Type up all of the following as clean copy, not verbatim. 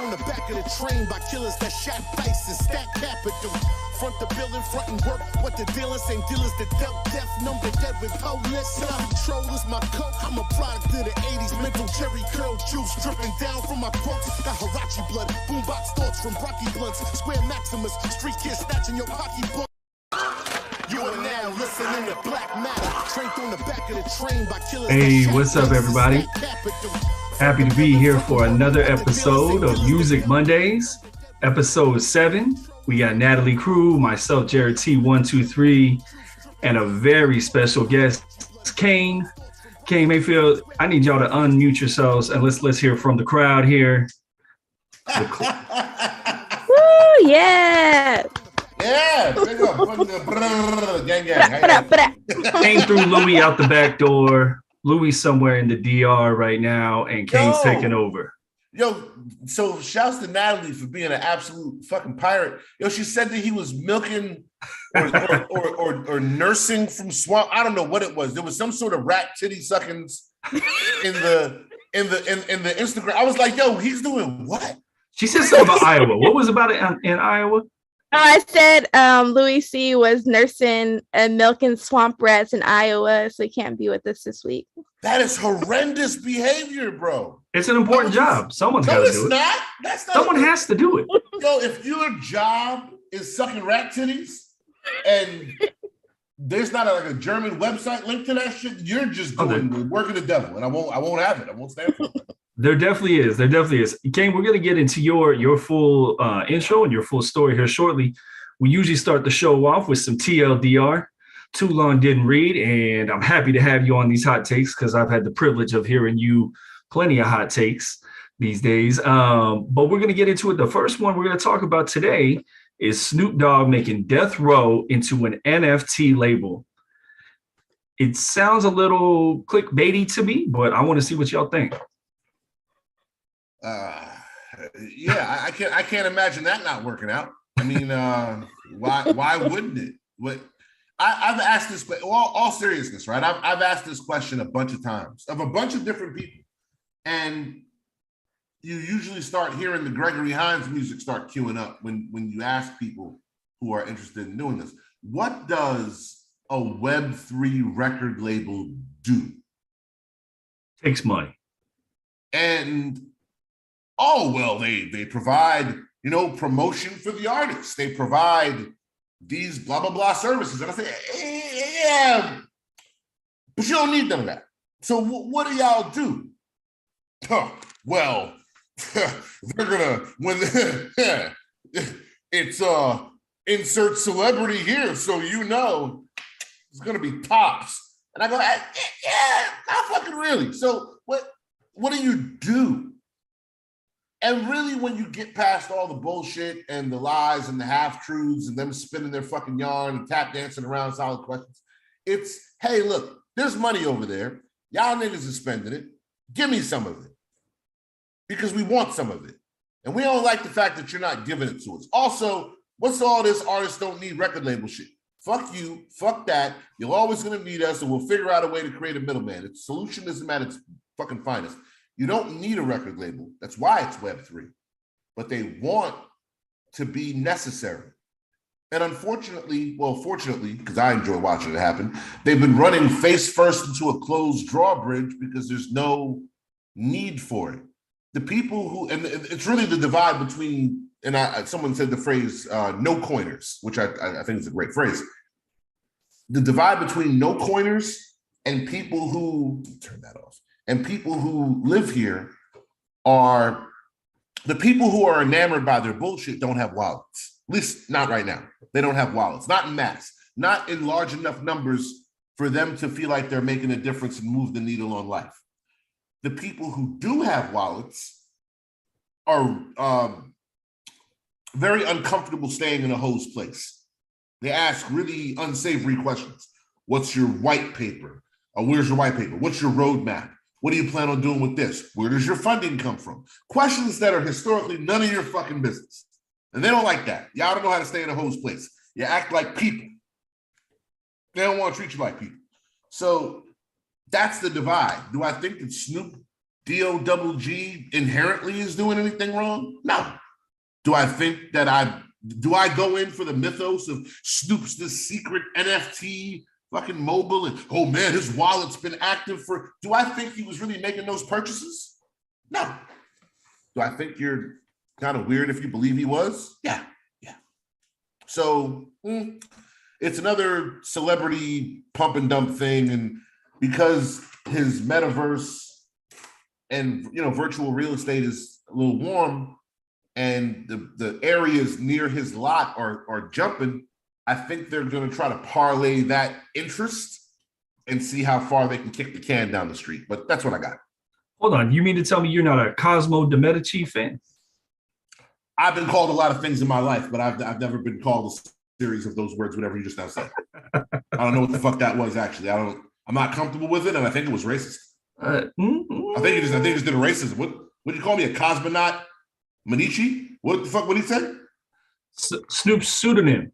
on the back of the train by killers that shot dice and stack capital. Front the building, front and work. What the dealers ain't dealers that dealt death. Number dead with police. Self-control is my coat. I'm a product of the 80s. Mental cherry curl juice dripping down from my throat. Got Hirachi blood, boombox thoughts from Rocky blunts. Square Maximus, street kids snatching your pocketbook. You are now listening to Black Matter. Strength on the back of the train by killers. Hey, what's up, everybody? Happy to be here for another episode of Music Mondays, episode 7. We got Natalie Crew, myself, Jared T123, and a very special guest, Kane Mayfield. I need y'all to unmute yourselves and let's hear from the crowd here. Woo, yeah. Yeah, big up. Gang. Kane threw Louis out the back door. Louis somewhere in the DR right now, and Kane's taking over. Yo, so shouts to Natalie for being an absolute fucking pirate. Yo, she said that he was milking or nursing from swamp. I don't know what it was. There was some sort of rat titty suckings in the Instagram. I was like, yo, he's doing what? She said something about Iowa. What was about it in Iowa? Oh, I said Louis C was nursing and milking swamp rats in Iowa, so he can't be with us this week. That is horrendous behavior, bro. It's an important job. Someone's got to do it. That's not. Someone has to do it. Yo, if your job is sucking rat titties and there's not like a German website linked to that shit, you're just working the devil, and I won't have it. I won't stand for it. There definitely is. Kane, we're going to get into your full intro and your full story here shortly. We usually start the show off with some TLDR. Too long didn't read, and I'm happy to have you on these hot takes because I've had the privilege of hearing you plenty of hot takes these days. But we're going to get into it. The first one we're going to talk about today is Snoop Dogg making Death Row into an NFT label. It sounds a little clickbaity to me, but I want to see what y'all think. Yeah, I can't imagine that not working out. I mean, why wouldn't it? I've asked this, all seriousness, right? I've asked this question a bunch of times of a bunch of different people, and you usually start hearing the Gregory Hines music start queuing up when you ask people who are interested in doing this. What does a Web3 record label do? Takes money. And they provide, promotion for the artists. They provide these blah, blah, blah services. And I say, yeah, but you don't need none of that. So what do y'all do? Well, they're gonna, it's insert celebrity here, so it's gonna be Tops. And I go, yeah, not fucking really. So what do you do? And really, when you get past all the bullshit and the lies and the half-truths and them spinning their fucking yarn and tap dancing around solid questions, it's, hey, look, there's money over there. Y'all niggas are spending it. Give me some of it. Because we want some of it. And we don't like the fact that you're not giving it to us. Also, what's all this artists don't need record label shit? Fuck you. Fuck that. You're always going to need us, and we'll figure out a way to create a middleman. It's solutionism at its fucking finest. You don't need a record label. That's why it's Web3. But they want to be necessary. And fortunately, because I enjoy watching it happen, they've been running face first into a closed drawbridge because there's no need for it. The people who, and it's really the divide between, and someone said the phrase, no coiners, which I think is a great phrase. The divide between no coiners and people who, turn that off. And people who live here are the people who are enamored by their bullshit don't have wallets. At least not right now. They don't have wallets, not in mass, not in large enough numbers for them to feel like they're making a difference and move the needle on life. The people who do have wallets are very uncomfortable staying in a host place. They ask really unsavory questions. What's your white paper? Where's your white paper? What's your roadmap? What do you plan on doing with this? Where does your funding come from? Questions that are historically none of your fucking business. And they don't like that. Y'all don't know how to stay in a host place. You act like people. They don't want to treat you like people. So that's the divide. Do I think that Snoop DOGG inherently is doing anything wrong? No. Do I think that do I go in for the mythos of Snoop's this secret NFT fucking mobile and oh man, his wallet's been active for, do I think he was really making those purchases? No. Do I think you're kind of weird if you believe he was? Yeah. So it's another celebrity pump and dump thing. And because his metaverse and virtual real estate is a little warm and the areas near his lot are jumping, I think they're going to try to parlay that interest and see how far they can kick the can down the street. But that's what I got. Hold on. You mean to tell me you're not a Cosmo de Medici fan? I've been called a lot of things in my life, but I've never been called a series of those words, whatever you just now said. I don't know what the fuck that was, actually. I'm not comfortable with it, and I think it was racist. I think you just did a racism. What did you call me? A cosmonaut Medici? What the fuck would he say? Snoop's pseudonym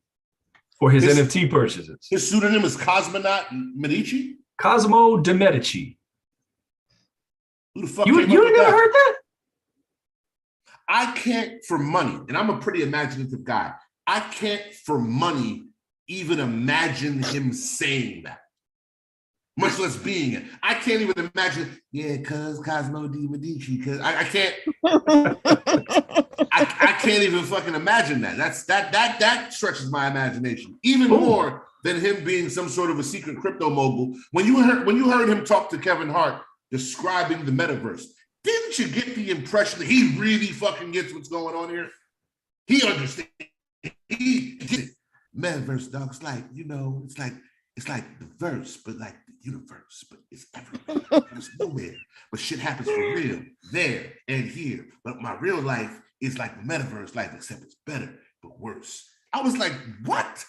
for his NFT purchases. His pseudonym is Cosmonaut Medici? Cosmo de Medici. Who the fuck you never heard that? I can't for money, and I'm a pretty imaginative guy. I can't for money even imagine him saying that, much less being it. I can't even imagine, cuz Cosmo de Medici, cuz I can't. I can't even fucking imagine that. That stretches my imagination even more than him being some sort of a secret crypto mogul. When you heard him talk to Kevin Hart describing the metaverse, didn't you get the impression that he really fucking gets what's going on here? He understands. He gets it. Metaverse, dog. It's like, it's like the verse, but like the universe, but it's everywhere. It's nowhere. But shit happens for real there and here. But my real life is like the metaverse life, except it's better, but worse. I was like, what?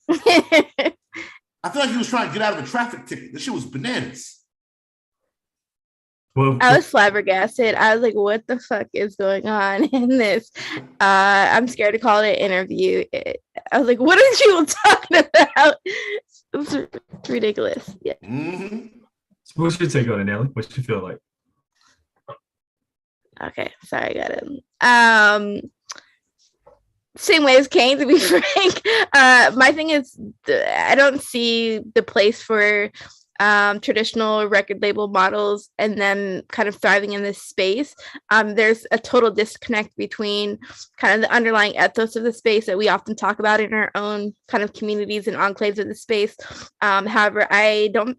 I feel like he was trying to get out of a traffic ticket. This shit was bananas. Well, I was flabbergasted. I was like, what the fuck is going on in this? I'm scared to call it an interview. I was like, what are you talking about? It's ridiculous. Yeah. Mm-hmm. So what's your take on it, Nelly? What you feel like? Okay, sorry, I got it. Same way as Kane, to be frank. My thing is, I don't see the place for traditional record label models and then kind of thriving in this space. There's a total disconnect between kind of the underlying ethos of the space that we often talk about in our own kind of communities and enclaves of the space. However, I don't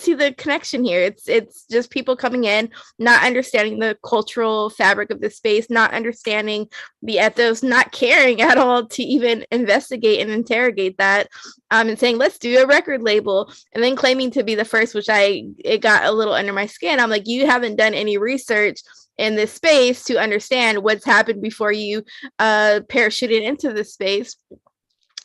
see the connection here. It's just people coming in, not understanding the cultural fabric of the space, not understanding the ethos, not caring at all to even investigate and interrogate that, and saying, let's do a record label, and then claiming to be the first, which it got a little under my skin. I'm like, you haven't done any research in this space to understand what's happened before you parachuted into this space.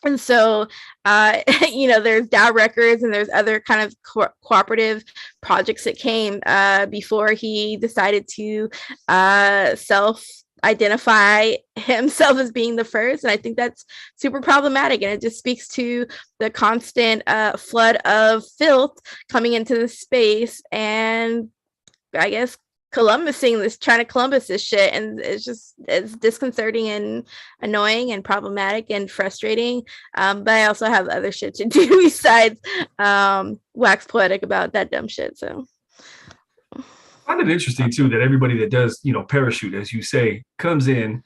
And so, there's Dow Records and there's other kind of cooperative projects that came before he decided to self-identify himself as being the first. And I think that's super problematic. And it just speaks to the constant flood of filth coming into the space. And I guess trying to Columbus this shit, and it's disconcerting and annoying and problematic and frustrating. But I also have other shit to do besides wax poetic about that dumb shit. So I find it interesting too that everybody that does, parachute, as you say, comes in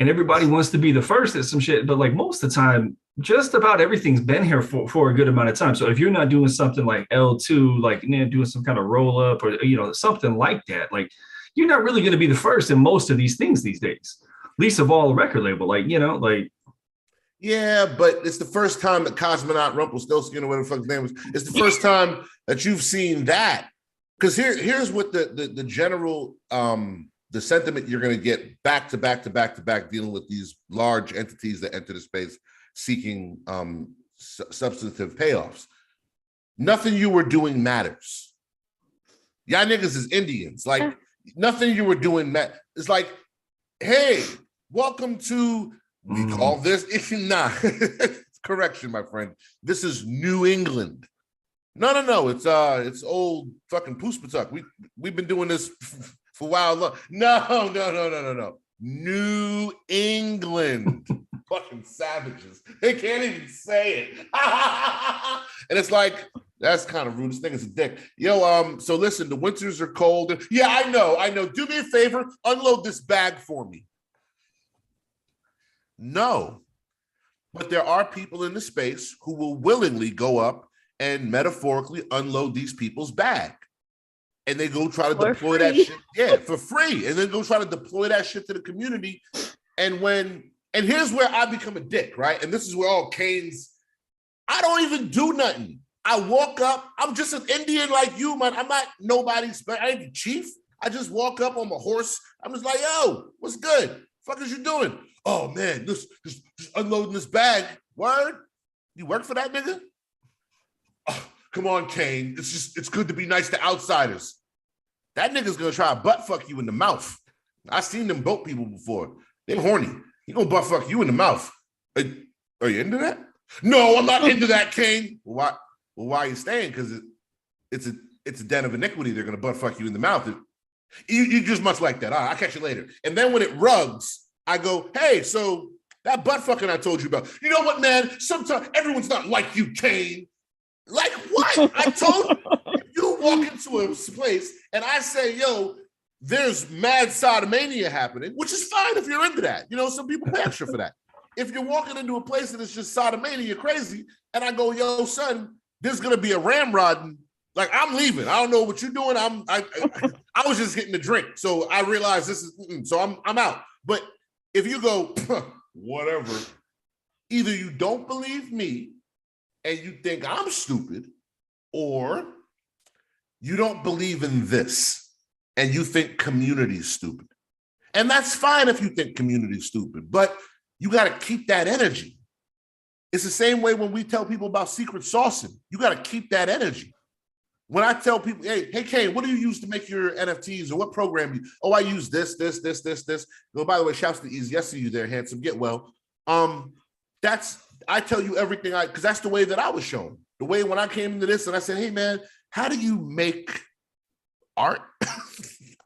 and everybody wants to be the first at some shit. But like most of the time, just about everything's been here for a good amount of time. So if you're not doing something like L2, like doing some kind of roll up or something like that, like you're not really going to be the first in most of these things these days. Least of all a record label, Yeah, but it's the first time that Cosmonaut Rumpelstiltskin or whatever the fuck his name was. It's the first time that you've seen that. Because here's what the general the sentiment you're going to get back to back dealing with these large entities that enter the space seeking substantive payoffs. Nothing you were doing matters. Y'all niggas is Indians. Like, nothing you were doing matters. It's like, hey, welcome to, we call this, correction, my friend. This is New England. No. It's old fucking Poospatuk. We've been doing this for a while. No. New England. Fucking savages. They can't even say it. And it's like, that's kind of rude. This nigga's a dick. Yo, so listen, the winters are cold. Yeah, I know. Do me a favor, unload this bag for me. No. But there are people in the space who will willingly go up and metaphorically unload these people's bag. And they go try to deploy that shit. Yeah, for free. And then go try to deploy that shit to the community. And here's where I become a dick, right? And this is where all Kane's, I don't even do nothing. I walk up, I'm just an Indian like you, man. I'm not nobody's, I ain't the chief. I just walk up on my horse. I'm just like, yo, what's good? Fuck is you doing? Oh man, just unloading this bag. Word? You work for that nigga? Oh, come on, Kane. It's good to be nice to outsiders. That nigga's gonna try to butt fuck you in the mouth. I've seen them boat people before. They're horny. He gonna butt fuck you in the mouth. Are you into that? No, I'm not into that, Kane. Why are you staying? Because it's a den of iniquity. They're gonna butt fuck you in the mouth. You just much like that. All right, I'll catch you later. And then when it rugs, I go, hey, so that butt fucking I told you about. You know what, man? Sometimes everyone's not like you, Kane. Like what? I told you. If you walk into a place and I say, yo, there's mad sodomania happening, which is fine if you're into that. You know, some people pay extra for that. If you're walking into a place and it's just sodomania, you're crazy. And I go, yo, son, there's gonna be a ramrodding. Like, I'm leaving. I don't know what you're doing. I was just hitting the drink. So I realized this is, so I'm out. But if you go, whatever, either you don't believe me and you think I'm stupid, or you don't believe in this and you think community is stupid. And that's fine if you think community is stupid, but you got to keep that energy. It's the same way when we tell people about secret saucing. You got to keep that energy. When I tell people, hey, Kane, what do you use to make your NFTs, or what program you? Oh, I use this. Oh, by the way, shouts to Easy. I see you there, handsome. Get well. I tell you everything because that's the way that I was shown. The way when I came into this and I said, hey man, how do you make art?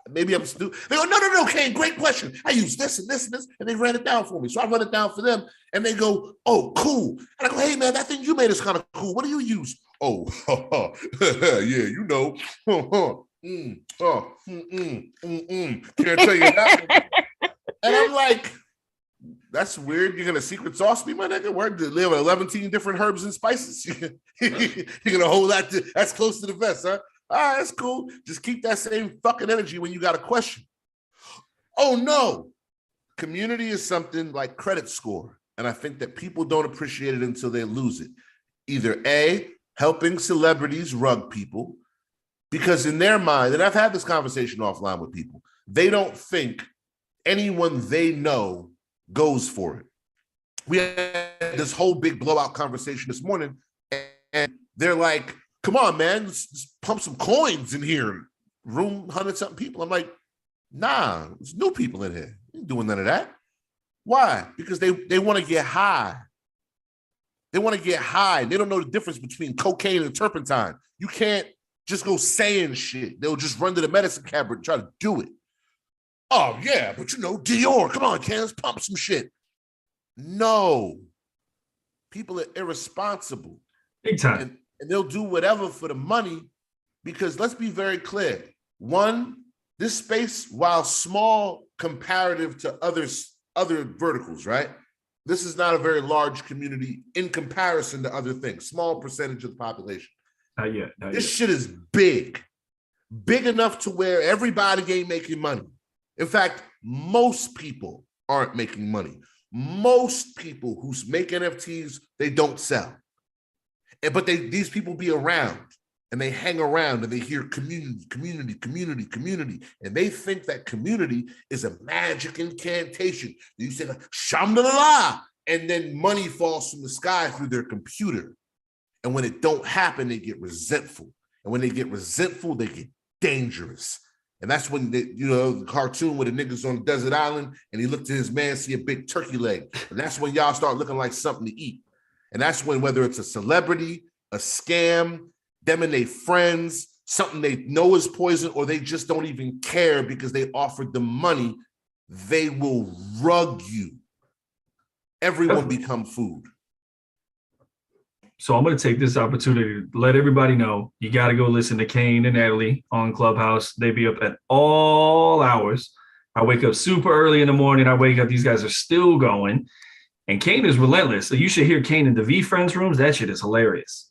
Maybe I'm stupid. They go, no, Kane, great question. I use this and this and this, and they ran it down for me. So I run it down for them, and they go, oh, cool. And I go, hey man, that thing you made is kind of cool. What do you use? Oh, yeah, you know. Can't tell you that. And I'm like, that's weird. You're gonna secret sauce me, my nigga? Where to live with 11 different herbs and spices? You're gonna hold that that's close to the vest, huh? All right, that's cool. Just keep that same fucking energy when you got a question. Oh no, community is something like credit score, and I think that people don't appreciate it until they lose it. Either A, helping celebrities rug people, because in their mind, and I've had this conversation offline with people, they don't think anyone they know goes for it. We had this whole big blowout conversation this morning, and they're like, come on, man, let's pump some coins in here. Room 100-something people. I'm like, nah, there's new people in here. You ain't doing none of that. Why? Because they want to get high. They want to get high. They don't know the difference between cocaine and turpentine. You can't just go saying shit. They'll just run to the medicine cabinet and try to do it. Oh, yeah, but you know, Dior, come on, let's pump some shit. No. People are irresponsible. Big time. And they'll do whatever for the money, because let's be very clear. One, this space, while small comparative to other verticals, right? This is not a very large community in comparison to other things. Small percentage of the population. Not yet. This shit is big. Big enough to where everybody ain't making money. In fact, most people aren't making money. Most people who make NFTs, they don't sell. But these people be around, and they hang around, and they hear community, and they think that community is a magic incantation. You say, Shamdallah, and then money falls from the sky through their computer. And when it don't happen, they get resentful. And when they get resentful, they get dangerous. And that's when, the cartoon where the niggas on the desert island, and he looked at his man, see a big turkey leg. And that's when y'all start looking like something to eat. And that's when, whether it's a celebrity, a scam, them and their friends, something they know is poison, or they just don't even care because they offered them money, they will rug you. Everyone become food. So I'm going to take this opportunity to let everybody know you got to go listen to Kane and Natalie on Clubhouse. They be up at all hours. I wake up super early in the morning. I wake up, these guys are still going. And Kane is relentless. So you should hear Kane in the V Friends rooms. That shit is hilarious.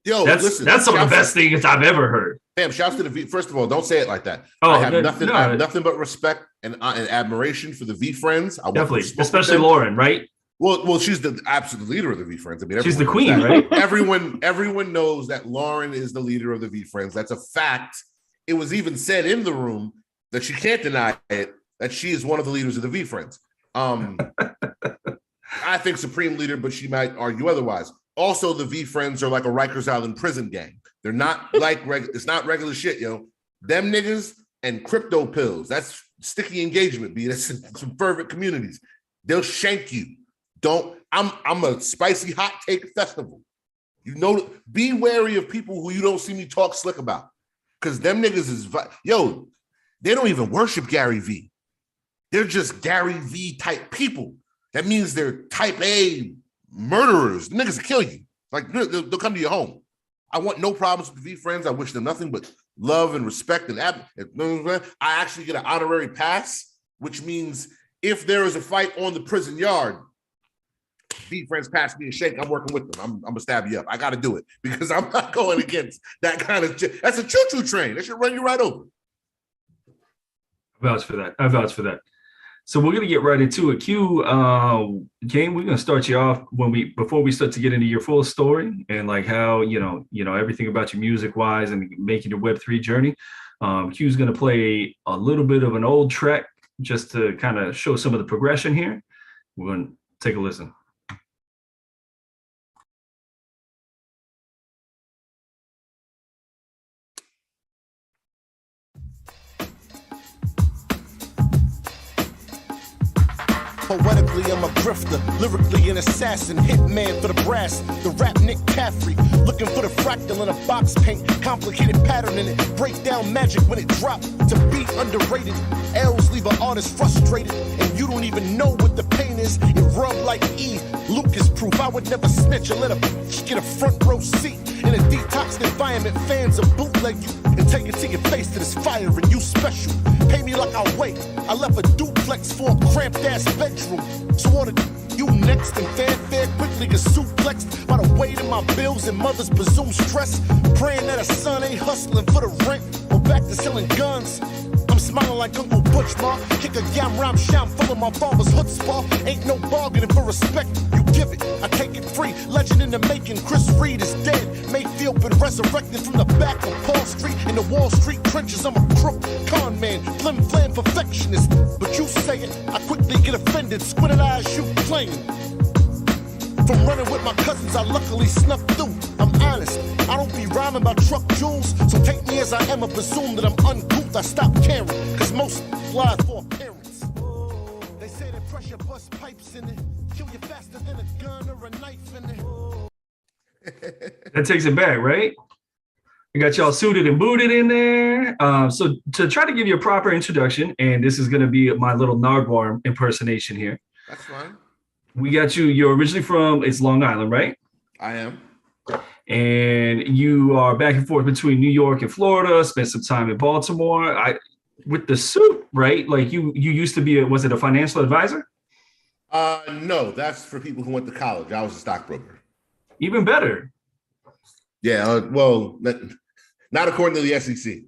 Yo, listen, that's some of the best things I've ever heard. Damn, shouts to the V. First of all, don't say it like that. Oh, I have nothing but respect and admiration for the V Friends. Definitely, especially Lauren, right? Well, she's the absolute leader of the V Friends. I mean, she's the queen, right? Everyone knows that Lauren is the leader of the V Friends. That's a fact. It was even said in the room that she can't deny it, that she is one of the leaders of the V Friends. I think supreme leader, but she might argue otherwise. Also, the V Friends are like a Rikers Island prison gang. They're not like it's not regular shit, yo. Them niggas and crypto pills. That's sticky engagement, B. That's some fervent communities. They'll shank you. I'm a spicy hot take festival. You know, be wary of people who you don't see me talk slick about. Because them niggas is, yo, they don't even worship Gary V. They're just Gary V type people. That means they're type A murderers. The niggas will kill you. Like, they'll come to your home. I want no problems with the V Friends. I wish them nothing but love and respect. And I actually get an honorary pass, which means if there is a fight on the prison yard, V Friends pass me a shake, I'm working with them. I'm gonna stab you up. I gotta do it because I'm not going against that kind of shit. That's a choo-choo train. That should run you right over. I vouch for that. So we're gonna get right into it. Q, Kane, we're gonna start you off before we start to get into your full story and like how you know everything about your music wise and making your Web3 journey. Q's gonna play a little bit of an old track just to kind of show some of the progression here. We're gonna take a listen. Poetically, I'm a grifter, lyrically an assassin, hitman for the brass, the rap Nick Caffrey, looking for the fractal in a box paint, complicated pattern in it, break down magic when it drop, to be underrated, L's leave an artist frustrated, and you don't even know what the pain is, it rub like E, Lucas proof, I would never snitch or let a bitch get a front row seat, in a detoxed environment, fans will bootleg you, and take it to your face to this fire and you special, pay me like I'll wait, I left a duplex for a cramped ass bedroom. So order you next and fanfare quickly get suplexed by the weight of my bills and mother's presumed stress. Praying that a son ain't hustling for the rent or back to selling guns. I'm smiling like Uncle Butch, ma. Kick a yam ram sham full of my father's chutzpah. Ain't no bargaining for respect. You give it, I take it free. Legend in the making, Chris Reed is dead. Mayfield been resurrected from the back of Paul Street in the Wall Street trenches. I'm a crook, con man, flim flam perfectionist. But you say it, I quickly get offended. Squinted eyes shoot playing. From running with my cousins, I luckily snuck through. I'm honest, I don't be rhyming about truck jewels. So take me as I am and presume that I'm uncouth. I stop caring, cause most lie for appearance. They say that pressure bust pipes in it. Kill you faster than a gun or a knife in it. That takes it back, right? I got y'all suited and booted in there. So to try to give you a proper introduction, and this is going to be my little Nardwar impersonation here. That's fine. We got you. You're originally from, it's Long Island, right? I am. And you are back and forth between New York and Florida, spent some time in Baltimore. With the suit, right? Like you used to be, was it a financial advisor? No, that's for people who went to college. I was a stockbroker. Even better. Yeah, well, not according to the SEC.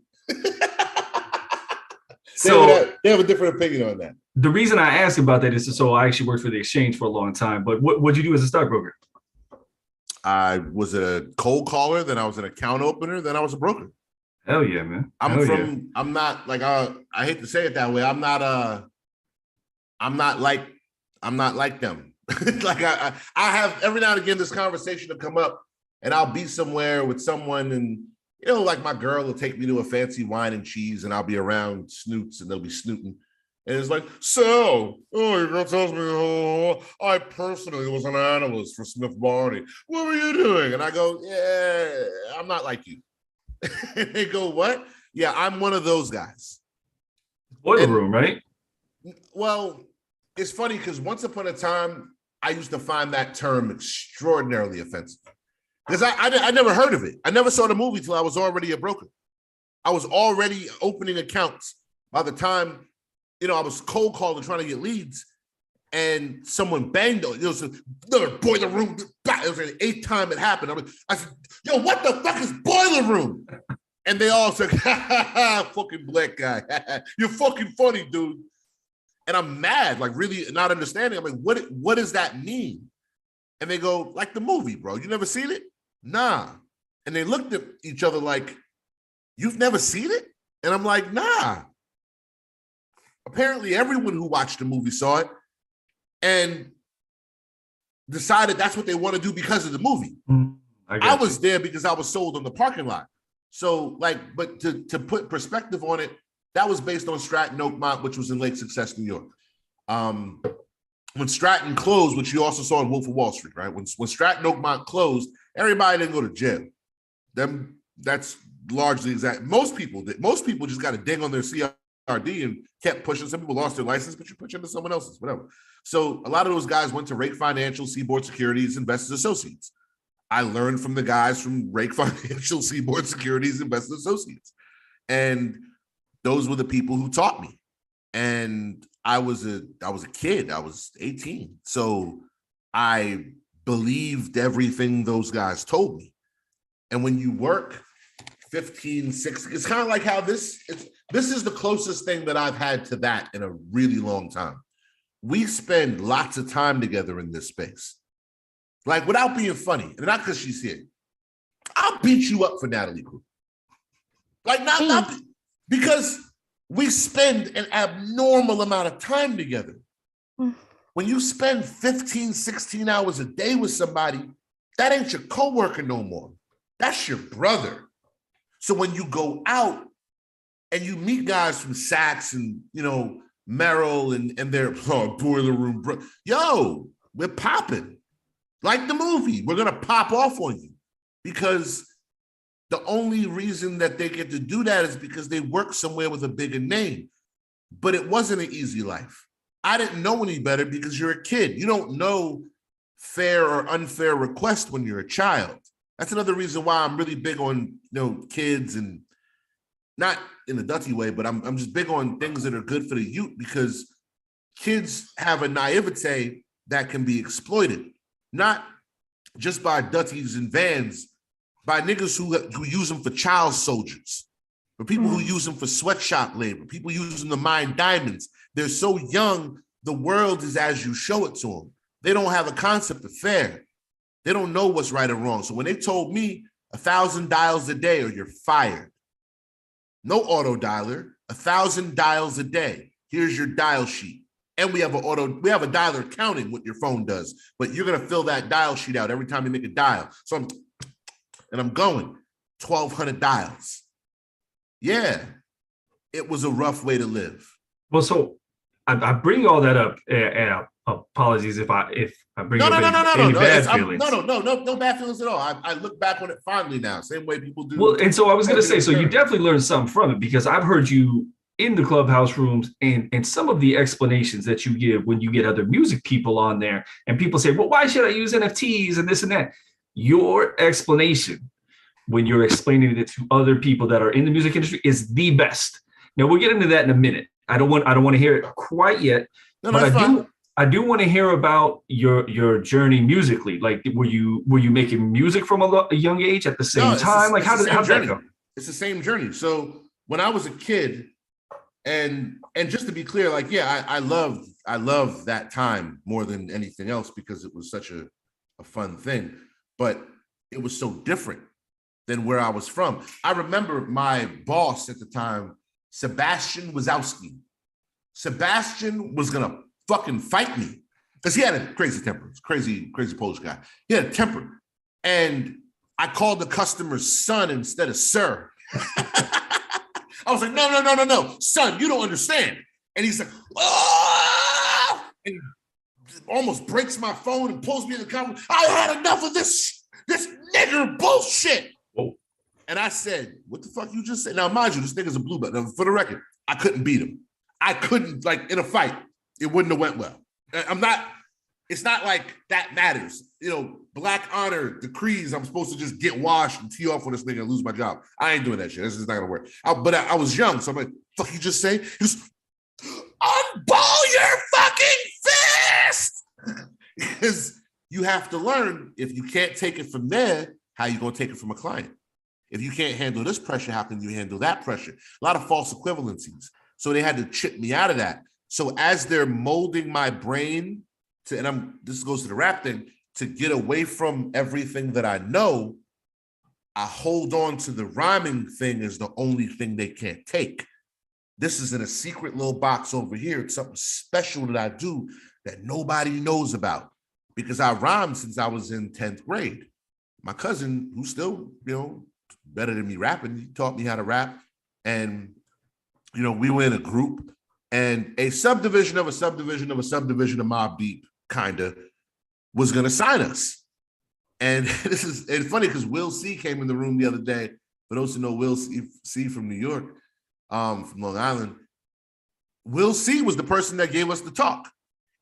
So they have a different opinion on that. The reason I asked about that is so I actually worked for the exchange for a long time. But what'd you do as a stockbroker? I was a cold caller, then I was an account opener, then I was a broker. Hell yeah, man. I'm not like I hate to say it that way. I'm not like them. Like I have every now and again this conversation will come up and I'll be somewhere with someone and like my girl will take me to a fancy wine and cheese and I'll be around snoots and they'll be snooting. And it's like, so, your girl tells me, I personally was an analyst for Smith Barney. What were you doing? And I go, yeah, I'm not like you. And they go, what? Yeah, I'm one of those guys. Boiler room, right? Well, it's funny because once upon a time, I used to find that term extraordinarily offensive because I never heard of it. I never saw the movie till I was already a broker. I was already opening accounts by the time, I was cold calling trying to get leads, and someone banged on it. It was another boiler room. It was the 8th time it happened. I said, yo, what the fuck is boiler room? And they all said, fucking black guy. You're fucking funny, dude. And I'm mad, like really not understanding. I'm like, what does that mean? And they go, like the movie, bro. You never seen it? Nah. And they looked at each other like, you've never seen it? And I'm like, nah. Apparently everyone who watched the movie saw it and decided that's what they want to do because of the movie. I was there because I was sold on the parking lot. So but to put perspective on it, that was based on Stratton Oakmont, which was in Lake Success, New York. When Stratton closed, which you also saw in Wolf of Wall Street, right? When Stratton Oakmont closed, everybody didn't go to jail. That's largely exact. Most people did. Most people just got a ding on their CRD and kept pushing. Some people lost their license, but you push into someone else's, whatever. So a lot of those guys went to Rake Financial, Seaboard Securities, Investors Associates. I learned from the guys from Rake Financial, Seaboard Securities, Investors Associates. And those were the people who taught me. And I was a kid. I was 18. So I believed everything those guys told me. And when you work 15, 16, it's kind of like how this is the closest thing that I've had to that in a really long time. We spend lots of time together in this space. Like, without being funny, and not because she's here, I'll beat you up for Natalie Crew. Like, not because we spend an abnormal amount of time together. When you spend 15, 16 hours a day with somebody, that ain't your coworker no more. That's your brother. So when you go out and you meet guys from Saks and, Merrill and their boiler room, yo, we're popping. Like the movie, we're going to pop off on you because the only reason that they get to do that is because they work somewhere with a bigger name. But it wasn't an easy life. I didn't know any better because you're a kid. You don't know fair or unfair request when you're a child. That's another reason why I'm really big on, kids, and not in a dirty way, but I'm just big on things that are good for the youth because kids have a naivete that can be exploited. Not just by dutties and vans, by niggas who use them for child soldiers, for people who use them for sweatshop labor, people use them to mine diamonds. They're so young, the world is as you show it to them. They don't have a concept of fair. They don't know what's right or wrong. So when they told me 1,000 dials a day or you're fired, no auto dialer, 1,000 dials a day. Here's your dial sheet. And we have a dialer counting what your phone does, but you're going to fill that dial sheet out every time you make a dial. So I'm going 1,200 dials. Yeah, it was a rough way to live. Well, so I bring all that up, and apologies if I bring up any bad feelings. No bad feelings at all. I look back on it fondly now, same way people do. Well, and so I was going to say, so you definitely learned something from it because I've heard you in the clubhouse rooms and some of the explanations that you give when you get other music people on there and people say, well, why should I use NFTs and this and that? Your explanation when you're explaining it to other people that are in the music industry is the best. Now we'll get into that in a minute. I don't want to hear it quite yet, but I do want to hear about your journey musically. Like, were you making music from a young age at the same time? Like, how did that go? It's the same journey. So when I was a kid, and just to be clear, like, yeah, I loved that time more than anything else because it was such a fun thing, but it was so different than where I was from. I remember my boss at the time, Sebastian Wazowski. Sebastian was gonna fucking fight me because he had a crazy temper. Crazy Polish guy. He had a temper, and I called the customer's son instead of sir. I was like, no, son, you don't understand. And he's like, oh! And he almost breaks my phone and pulls me in the car. I had enough of this nigger bullshit. Whoa. And I said, what the fuck you just said? Now, mind you, this nigga's a blue belt. Now, for the record, I couldn't beat him. I couldn't, like, in a fight, it wouldn't have went well. It's not like that matters. You know, black honor decrees I'm supposed to just get washed and tee off on this nigga and lose my job. I ain't doing that shit. This is not gonna work. But I was young, so I'm like, fuck you just say? He goes, unball your fucking fist! Because you have to learn, if you can't take it from there, how you gonna take it from a client? If you can't handle this pressure, how can you handle that pressure? A lot of false equivalencies. So they had to chip me out of that. So as they're molding my brain to, and this goes to the rap thing, to get away from everything that I know, I hold on to the rhyming thing as the only thing they can't take. This is in a secret little box over here. It's something special that I do that nobody knows about, because I rhymed since I was in 10th grade. My cousin, who's still, better than me rapping, he taught me how to rap. And, we were in a group, and a subdivision of a subdivision of a subdivision of Mobb Deep kinda was gonna sign us. And it's funny because Will C came in the room the other day. For those who know Will C from New York, from Long Island, Will C was the person that gave us the talk.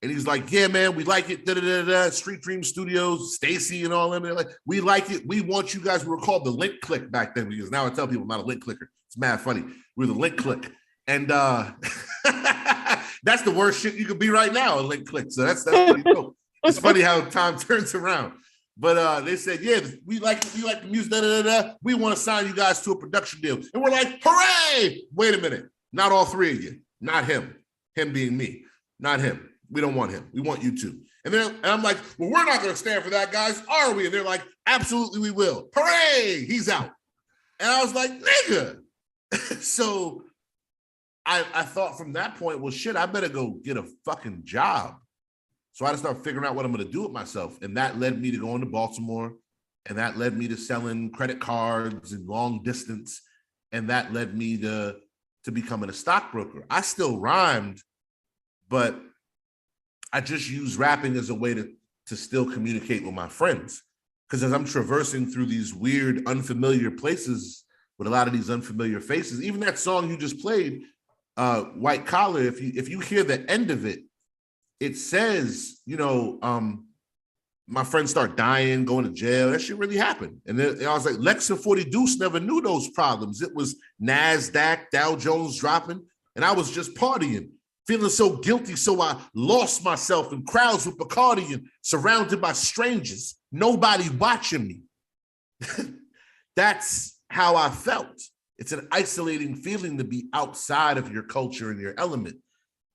And he's like, yeah, man, we like it, Street Dream Studios, Stacy and all them. They're like, we like it. We want you guys. We were called the Link Click back then, because now I tell people I'm not a link clicker. It's mad funny. We're the Link Click. And that's the worst shit you could be right now, a link click. So that's pretty dope. It's funny how time turns around. But they said, yeah, we like the music, we want to sign you guys to a production deal. And we're like, hooray! Wait a minute. Not all three of you. Not him. Him being me. Not him. We don't want him. We want you two. And I'm like, well, we're not going to stand for that, guys, are we? And they're like, absolutely we will. Hooray! He's out. And I was like, nigga. So I thought from that point, well, shit, I better go get a fucking job. So I had to start figuring out what I'm going to do with myself. And that led me to going to Baltimore. And that led me to selling credit cards and long distance. And that led me to becoming a stockbroker. I still rhymed, but I just use rapping as a way to still communicate with my friends. Because as I'm traversing through these weird, unfamiliar places with a lot of these unfamiliar faces, even that song you just played, White Collar, if you hear the end of it, it says, my friends start dying, going to jail. That shit really happened. And then I was like, Lex and 40 Deuce never knew those problems. It was NASDAQ, Dow Jones dropping, and I was just partying, feeling so guilty. So I lost myself in crowds with Bacardi and surrounded by strangers, nobody watching me. That's how I felt. It's an isolating feeling to be outside of your culture and your element.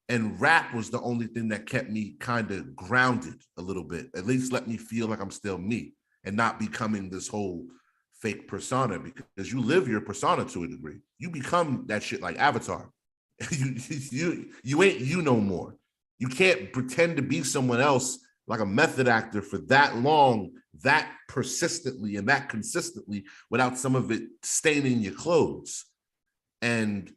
And rap was the only thing that kept me kind of grounded a little bit, at least let me feel like I'm still me and not becoming this whole fake persona, because you live your persona to a degree. You become that shit like Avatar. You ain't you no more. You can't pretend to be someone else like a method actor for that long, that persistently and that consistently without some of it staining your clothes. And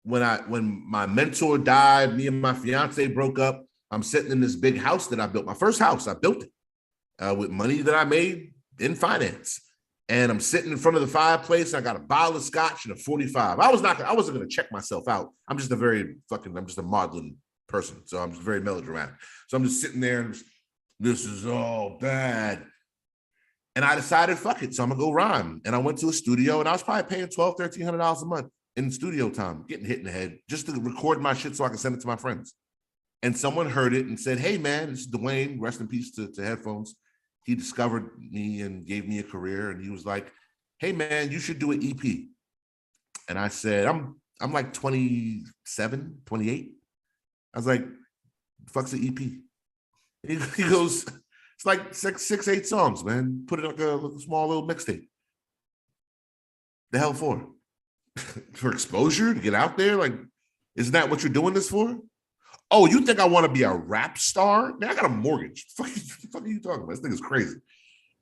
when my mentor died, me and my fiance broke up, I'm sitting in this big house that I built. My first house, I built it with money that I made in finance. And I'm sitting in front of the fireplace. I got a bottle of scotch and a 45. I wasn't going to check myself out. I'm just a maudlin person. So I'm just very melodramatic. So I'm just sitting there and this is all bad. And I decided, fuck it. So I'm going to go rhyme. And I went to a studio and I was probably paying $1,200, $1,300 a month in studio time, getting hit in the head just to record my shit so I can send it to my friends. And someone heard it and said, hey man, this is Dwayne, rest in peace to Headphones. He discovered me and gave me a career. And he was like, hey man, you should do an EP. And I said, I'm like 27, 28. I was like, the fuck's an EP? He goes, it's like six, 8 songs, man. Put it like a small little mixtape. The hell for? For exposure, to get out there? Like, isn't that what you're doing this for? Oh, you think I want to be a rap star? Man, I got a mortgage. What the fuck are you talking about? This thing is crazy.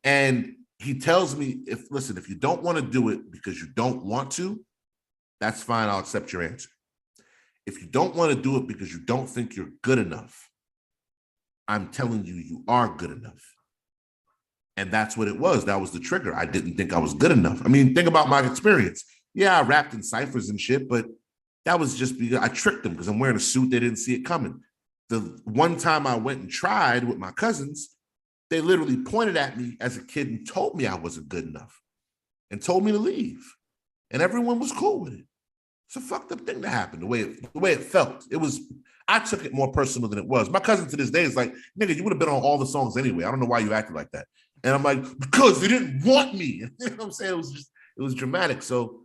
And he tells me, if you don't want to do it because you don't want to, that's fine. I'll accept your answer. If you don't want to do it because you don't think you're good enough, I'm telling you, you are good enough. And that's what it was. That was the trigger. I didn't think I was good enough. I mean, think about my experience. Yeah, I rapped in ciphers and shit, but that was just because I tricked them because I'm wearing a suit. They didn't see it coming. The one time I went and tried with my cousins, they literally pointed at me as a kid and told me I wasn't good enough and told me to leave. And everyone was cool with it. It's a fucked up thing to happen, the way it felt. I took it more personal than it was. My cousin to this day is like, nigga, you would have been on all the songs anyway. I don't know why you acted like that. And I'm like, because they didn't want me. You know what I'm saying? It was dramatic. So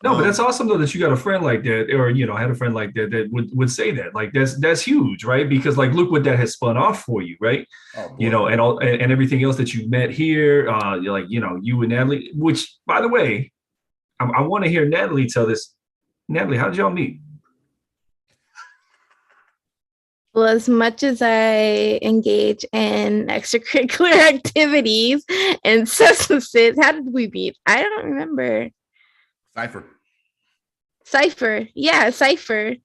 no, but that's awesome though that you got a friend like that, or had a friend like that would say that. Like that's huge, right? Because like look what that has spun off for you, right? Oh, and everything else that you met here, you and Natalie. Which, by the way, I want to hear Natalie tell this. Natalie, how did y'all meet? Well, as much as I engage in extracurricular activities and substances, how did we meet? I don't remember. Cypher. Yeah, Cypher.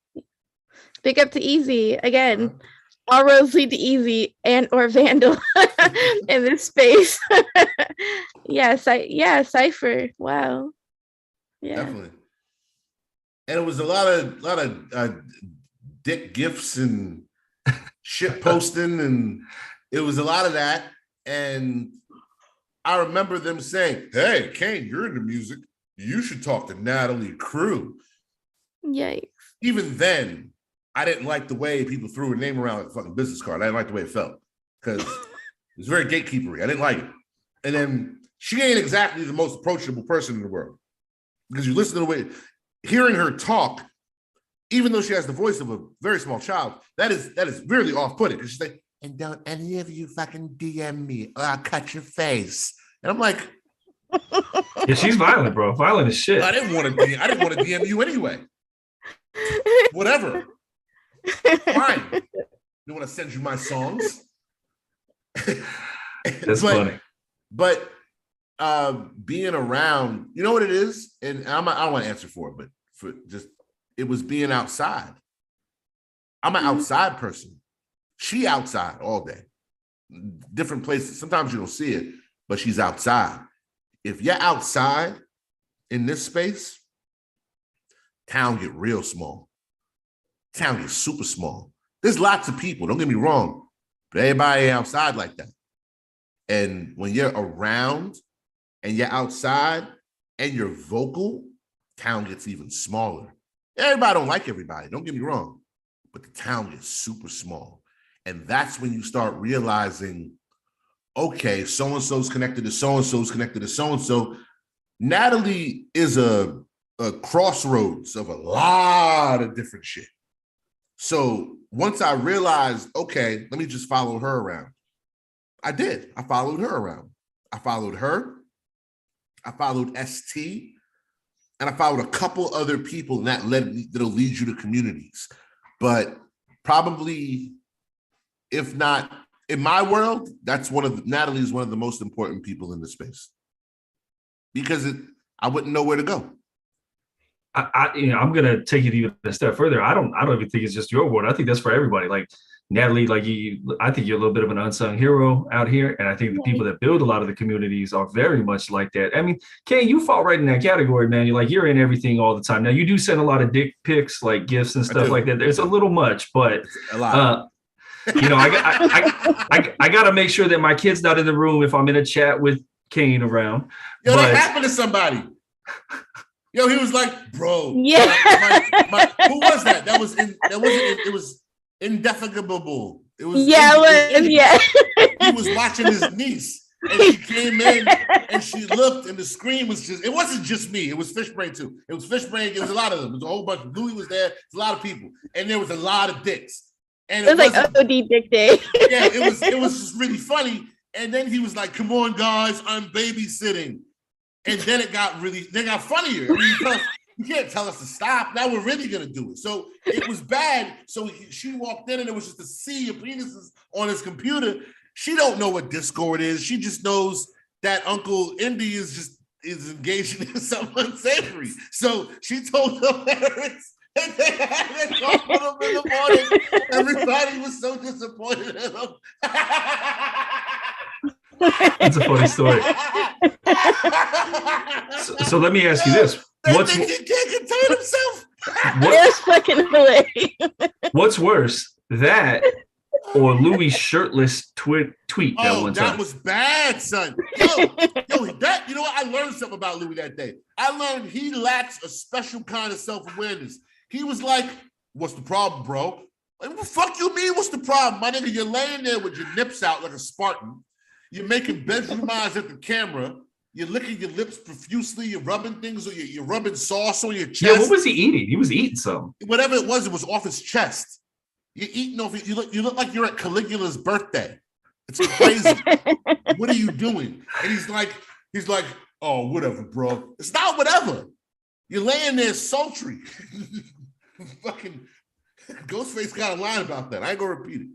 Big up to Easy. Again, all roads lead to Easy and or Vandal in this space. Cypher. Wow. Yeah. Definitely. And it was a lot of dick gifts and shit posting, and it was a lot of that. And I remember them saying, "Hey, Kane, you're into music. You should talk to Natalie Crew." Yikes. Even then, I didn't like the way people threw her name around like a fucking business card. I didn't like the way it felt because it was very gatekeepery. I didn't like it. And then she ain't exactly the most approachable person in the world because you listen to the way, hearing her talk, even though she has the voice of a very small child, that is really off-putting. She's like, "And don't any of you fucking DM me or I'll cut your face." And I'm like, yeah, she's violent, bro. Violent as shit. I didn't want to DM you anyway. Whatever. Fine. You want to send you my songs? That's funny. But being around, you know what it is? And I don't want to answer for it, but it was being outside. I'm an outside person. She outside all day. Different places. Sometimes you don't see it, but she's outside. If you're outside in this space, town get real small. Town gets super small. There's lots of people, don't get me wrong, but everybody ain't outside like that. And when you're around and you're outside and you're vocal, town gets even smaller. Everybody don't like everybody, don't get me wrong, but the town gets super small. And that's when you start realizing, okay, so-and-so's connected to so-and-so's connected to so-and-so. Natalie is a crossroads of a lot of different shit. So once I realized, okay, let me just follow her around. I did. I followed her around. I followed her. I followed ST. And I followed a couple other people, and that'll lead you to communities. But probably, if not in my world, Natalie is one of the most important people in the space because I wouldn't know where to go. I'm gonna take it even a step further. I don't even think it's just your world. I think that's for everybody. Like Natalie, like I think you're a little bit of an unsung hero out here, and I think the people that build a lot of the communities are very much like that. I mean, Kane, you fall right in that category, man. You're in everything all the time. Now you do send a lot of dick pics, like gifts and stuff like that. It's a little much, but a lot. I got to make sure that my kid's not in the room if I'm in a chat with Kane around. Yo, that happened to somebody. Yo, he was like, bro. Yeah. Who was that? It was indefatigable. It was. Yeah. He was watching his niece, and she came in, and she looked, and the screen was it wasn't just me. It was Fishbrain too. It was Fishbrain. It was a lot of them. It was a whole bunch. Louis was there. It was a lot of people, and there was a lot of dicks. And it was like OD dick day. Yeah, it was just really funny. And then he was like, "Come on, guys, I'm babysitting." And then it got funnier. I mean, you can't tell us to stop. Now we're really gonna do it. So it was bad. So she walked in, and it was just a sea of penises on his computer. She don't know what Discord is. She just knows that Uncle Indy is engaging in something unsavory. So she told her parents. And they had to talk with him in the morning. Everybody was so disappointed in him. That's a funny story. So let me ask you this: What's he can't contain himself? It's fucking hilarious. What's worse, that or Louis' shirtless tweet that one time? That was bad, son. Yo, that, you know what? I learned something about Louis that day. I learned he lacks a special kind of self-awareness. He was like, what's the problem, bro? Like, what the fuck you mean, what's the problem? My nigga, you're laying there with your nips out like a Spartan. You're making bedroom eyes at the camera. You're licking your lips profusely. You're rubbing things, or you're rubbing sauce on your chest. Yeah, what was he eating? He was eating something. Whatever it was off his chest. You're eating off. You look like you're at Caligula's birthday. It's crazy. What are you doing? And he's like, oh, whatever, bro. It's not whatever. You're laying there sultry. Fucking Ghostface got a line about that. I ain't gonna repeat it.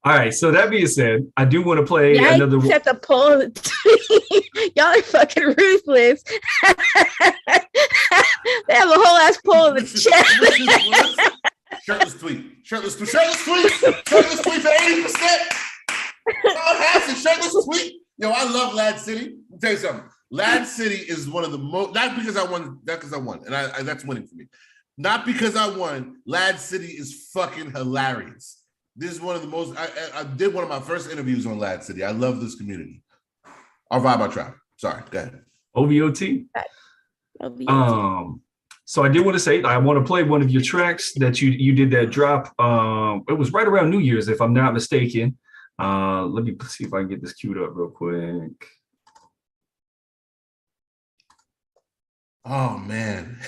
All right. So that being said, I do want to play another. Set the poll. Y'all are fucking ruthless. They have a whole ass poll in the chat. Shirtless tweet for 80%. Shirtless tweet. Yo, I love LADZ City. Let me tell you something. LADZ City is one of the most, not because I won, and that's winning for me. Not because I won. LADZ City is fucking hilarious. This is one of the most, I did one of my first interviews on LADZ City. I love this community. Our vibe, our tribe. Sorry, go ahead. OVOT? So I did want to say, I want to play one of your tracks that you did that drop. It was right around New Year's, if I'm not mistaken. Let me see if I can get this queued up real quick. Oh, man.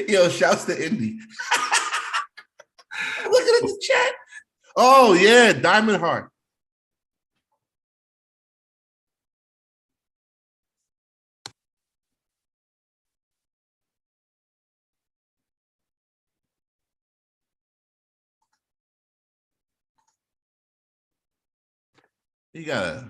Yo, shouts to Indy. Looking at the chat. Oh, yeah, Diamond Heart. You gotta.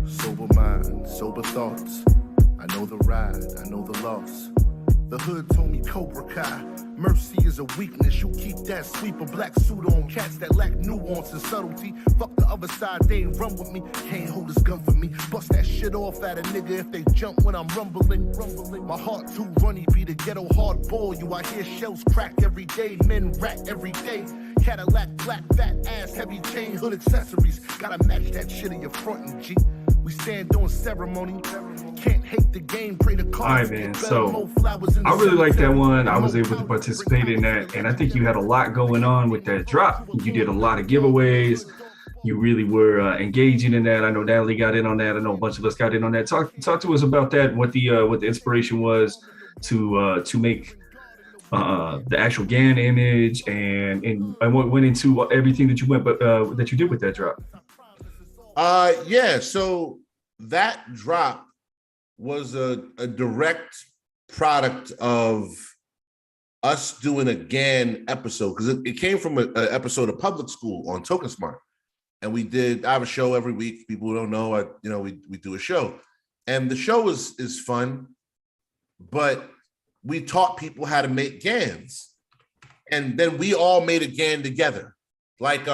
Sober mind, sober thoughts. I know the ride, I know the loss. The hood told me Cobra Kai. Mercy is a weakness. You keep that sweeper black suit on. Cats that lack nuance and subtlety. Fuck the other side, they ain't run with me. Can't hold this gun for me. Bust that shit off at a nigga if they jump when I'm rumbling. My heart too runny, be the ghetto hardball. You, I hear shells crack every day. Men rat every day. Cadillac, black, fat ass, heavy chain, hood accessories. Gotta match that shit in your front and G. We stand on ceremony. Can't hate the game, pray the cards. All right, man. So I really like that one. I was able to participate in that. And I think you had a lot going on with that drop. You did a lot of giveaways. You really were engaging in that. I know Natalie got in on that. I know a bunch of us got in on that. Talk to us about that. What the inspiration was to make the actual GAN image and what went into everything that you did with that drop. Yeah, so that drop was a direct product of us doing a GAN episode, because it came from an episode of Public School on Token Smart. And I have a show every week. People who don't know, we do a show. And the show is fun, but we taught people how to make GANs. And then we all made a GAN together. Like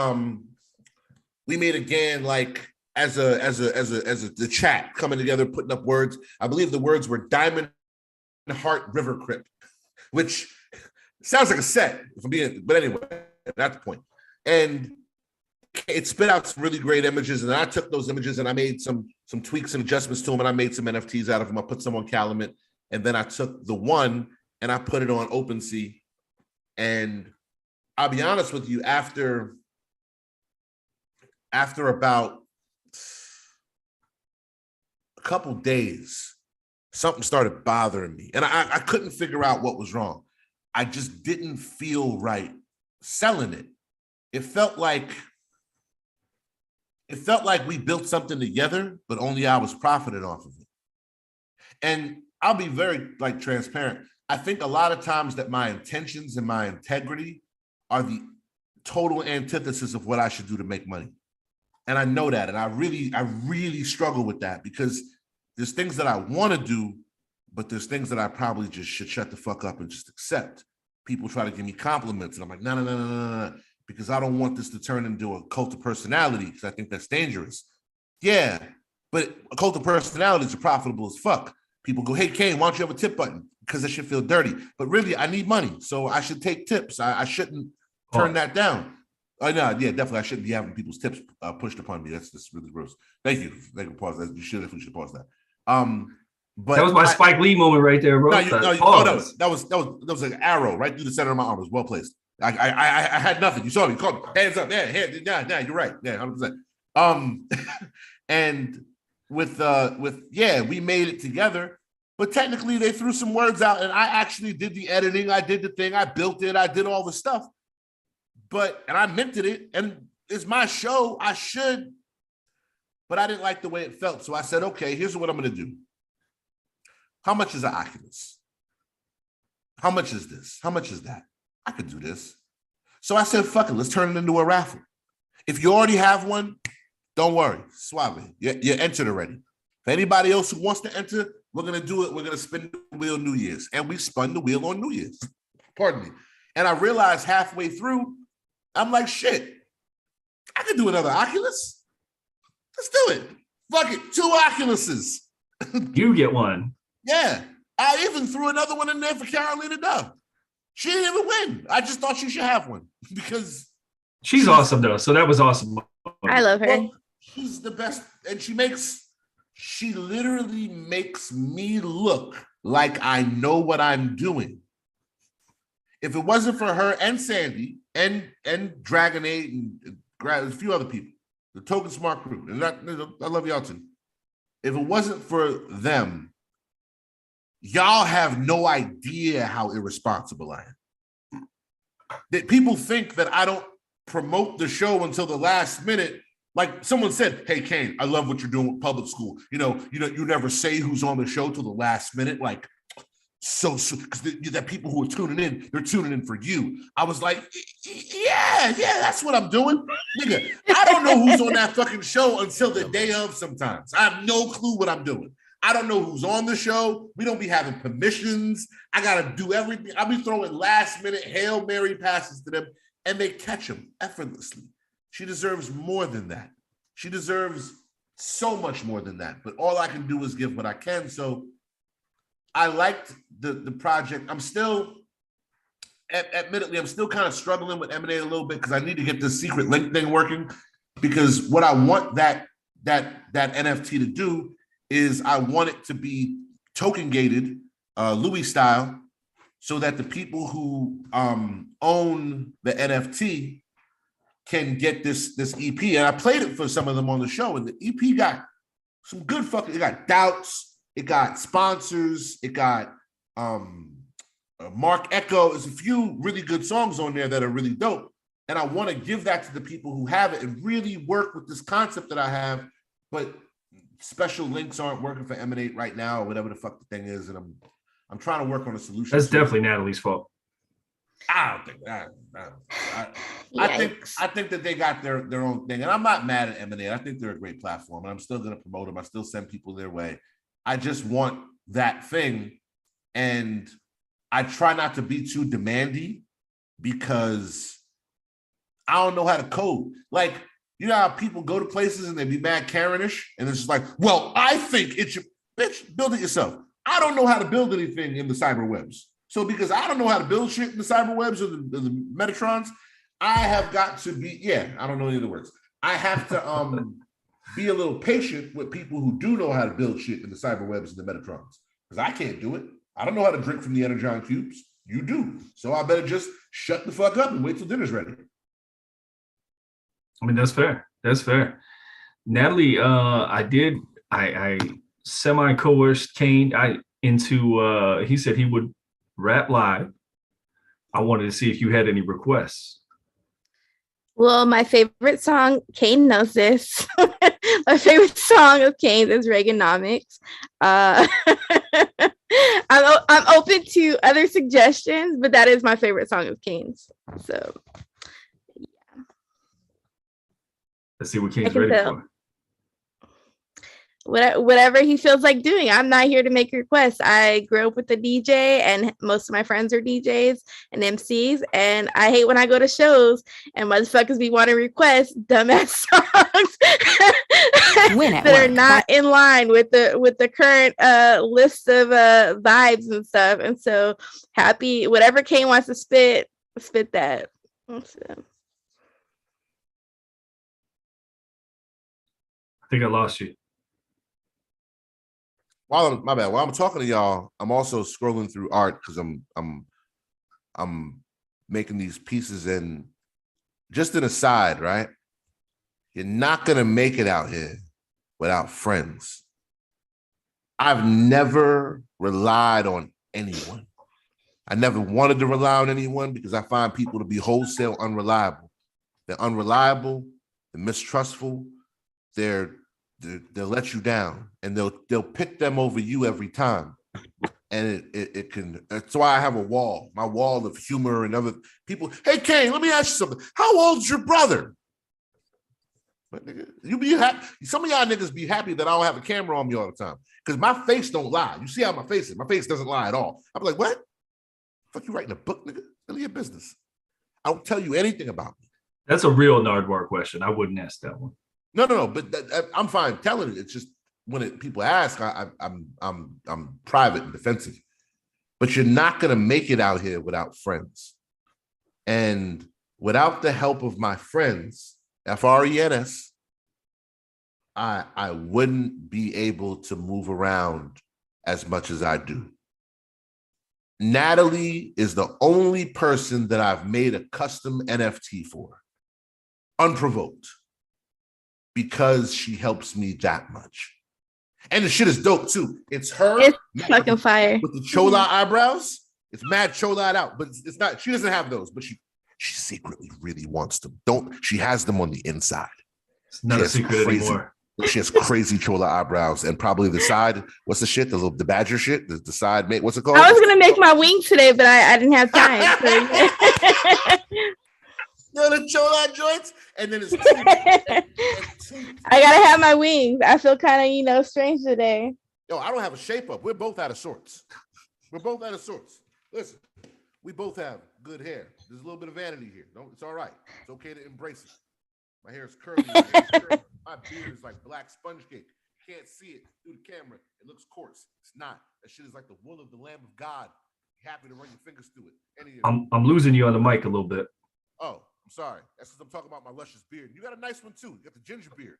we made a GAN like as the chat coming together, putting up words. I believe the words were Diamond Heart River Crip, which sounds like a set, but anyway, that's the point. And it spit out some really great images, and I took those images and I made some tweaks and adjustments to them, and I made some NFTs out of them. I put some on Calumet, and then I took the one and I put it on OpenSea. And I'll be honest with you, after about a couple days, something started bothering me. And I couldn't figure out what was wrong. I just didn't feel right selling it. It felt like we built something together, but only I was profiting off of it. And I'll be very like transparent. I think a lot of times that my intentions and my integrity are the total antithesis of what I should do to make money. And I know that. And I really struggle with that because there's things that I want to do, but there's things that I probably just should shut the fuck up and just accept. People try to give me compliments and I'm like, no, because I don't want this to turn into a cult of personality because I think that's dangerous. Yeah, but a cult of personalities are profitable as fuck. People go, hey, Kane, why don't you have a tip button? Because that shit feel dirty. But really, I need money, so I should take tips. I shouldn't turn that down. No, yeah, definitely. I shouldn't be having people's tips pushed upon me. That's really gross. Thank you. Pause that. You should definitely pause that. But that was my Spike Lee moment right there, bro. That was an arrow right through the center of my arm. It was well placed. I had nothing. You saw me. Called hands up. Yeah, you're right. Yeah, 100%. And with we made it together. But technically, they threw some words out, and I actually did the editing. I did the thing. I built it. I did all the stuff. And I minted it, and it's my show. I should, but I didn't like the way it felt. So I said, okay, here's what I'm going to do. How much is an Oculus? How much is this? How much is that? I could do this. So I said, fuck it, let's turn it into a raffle. If you already have one, don't worry, suave. You're entered already. For anybody else who wants to enter, we're going to do it. We're going to spin the wheel New Year's. And we spun the wheel on New Year's. Pardon me. And I realized halfway through, I'm like, shit, I could do another Oculus. Let's do it. Fuck it, 2 Oculuses. You get one. Yeah. I even threw another one in there for Carolina Dove. She didn't even win. I just thought she should have one because she's awesome though. So that was awesome. I love her. Well, she's the best. And she literally makes me look like I know what I'm doing. If it wasn't for her and Sandy and Dragonade and a few other people, the Token Smart crew, and I love y'all too. If it wasn't for them, y'all have no idea how irresponsible I am. That people think that I don't promote the show until the last minute. Like someone said, hey, Kane, I love what you're doing with public school. You never say who's on the show till the last minute. Like, so because the people who are tuning in, they're tuning in for you. I was like, yeah, that's what I'm doing. Nigga, I don't know who's on that fucking show until the day of sometimes. I have no clue what I'm doing. I don't know who's on the show. We don't be having permissions. I got to do everything. I'll be throwing last minute Hail Mary passes to them and they catch them effortlessly. She deserves more than that. She deserves so much more than that. But all I can do is give what I can. So I liked the project. I'm still, admittedly, I'm still kind of struggling with M&A a little bit because I need to get this secret link thing working. Because what I want that NFT to do is I want it to be token gated, Louis style, so that the people who own the NFT can get this EP. And I played it for some of them on the show, and the EP got some good fucking. It got Doubts, it got sponsors, it got Mark Echo. There's a few really good songs on there that are really dope. And I want to give that to the people who have it and really work with this concept that I have, but special links aren't working for Emanate right now, or whatever the fuck the thing is, and I'm trying to work on a solution. That's definitely Natalie's fault. I don't think that. I think that they got their own thing, and I'm not mad at Emanate. I think they're a great platform, and I'm still going to promote them. I still send people their way. I just want that thing, and I try not to be too demandy because I don't know how to code. Like, you know how people go to places and they be mad Karenish, and it's just like, well, I think it should, bitch, build it yourself. I don't know how to build anything in the cyber webs. So because I don't know how to build shit in the cyber webs or the Metatrons, I have got to be, I don't know any of the words. I have to be a little patient with people who do know how to build shit in the cyber webs and the Metatrons. Because I can't do it. I don't know how to drink from the Energon cubes. You do. So I better just shut the fuck up and wait till dinner's ready. I mean, that's fair. That's fair. Natalie, I semi-coerced Kane. into he said he would rap live. I wanted to see if you had any requests. Well, my favorite song, Kane knows this. My favorite song of Kane's is Reaganomics. I'm open to other suggestions, but that is my favorite song of Kane's. So, yeah. Let's see what Kane's ready for. Whatever he feels like doing. I'm not here to make requests. I grew up with a DJ, and most of my friends are DJs and MCs, and I hate when I go to shows and motherfuckers be wanting requests dumbass songs that are not in line with the current list of vibes and stuff. And so happy whatever Kane wants to spit that. So. I think I lost you. While I'm talking to y'all, I'm also scrolling through art because I'm making these pieces, and just an aside, right? You're not gonna make it out here without friends. I've never relied on anyone. I never wanted to rely on anyone because I find people to be wholesale unreliable. They're unreliable, they're mistrustful, they'll let you down, and they'll pick them over you every time. And it can, that's why I have a wall, my wall of humor and other people. Hey, Kane, let me ask you something. How old's your brother? But nigga, you be happy. Some of y'all niggas be happy that I don't have a camera on me all the time because my face don't lie. You see how my face is? My face doesn't lie at all. I'm like, what? Fuck you writing a book, nigga? None of your business. I don't tell you anything about me. That's a real Nardwar question. I wouldn't ask that one. No, but I'm fine telling it. It's just when people ask, I'm private and defensive. But you're not gonna make it out here without friends, and without the help of my friends, FRENS, I wouldn't be able to move around as much as I do. Natalie is the only person that I've made a custom NFT for, unprovoked, because she helps me that much. And the shit is dope too. It's her. It's fucking fire. With the chola eyebrows. It's mad chola out, but it's not, she doesn't have those, but she secretly really wants them. She has them on the inside. It's not a secret anymore. She has crazy chola eyebrows, and probably the side, what's the shit? The badger shit? The side, what's it called? I was gonna make my wings today, but I didn't have time. The chola joints, and then it's I gotta have my wings. I feel kind of, strange today. Yo, I don't have a shape up. We're both out of sorts. Listen, we both have good hair. There's a little bit of vanity here. No, it's all right. It's okay to embrace it. My hair is curly. My beard is like black sponge cake. You can't see it through the camera. It looks coarse. It's not. That shit is like the wool of the Lamb of God. You're happy to run your fingers through it. I'm losing you on the mic a little bit. Oh, I'm sorry. That's because I'm talking about my luscious beard. You got a nice one too. You got the ginger beard.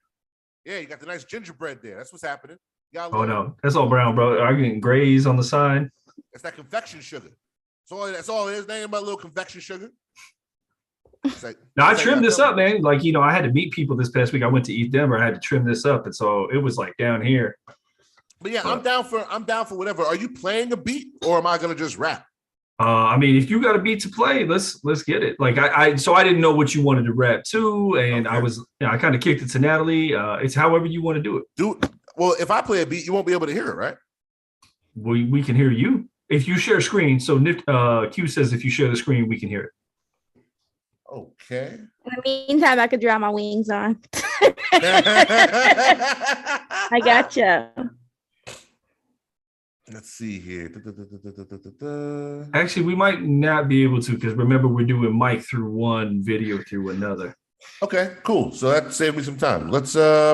Yeah, you got the nice gingerbread there. That's what's happening. Oh no, that's all brown, bro. I'm getting grays on the side. That's that confection sugar. That's all it is. They ain't about a little confection sugar. Like, now I trimmed this up, man. Like, I had to meet people this past week. I went to East Denver. I had to trim this up, and so it was like down here. But yeah, I'm down for whatever. Are you playing a beat, or am I gonna just rap? I mean, if you got a beat to play, let's get it. Like I didn't know what you wanted to rap to, and okay. I kind of kicked it to Natalie. It's however you want to do it. Well, if I play a beat, you won't be able to hear it, right? We can hear you if you share screen. So Q says if you share the screen, we can hear it. Okay. In the meantime, I could draw my wings on. I gotcha. Let's see here. Actually, we might not be able to because remember we're doing mic through one, video through another. Okay, cool. So that saved me some time. Let's I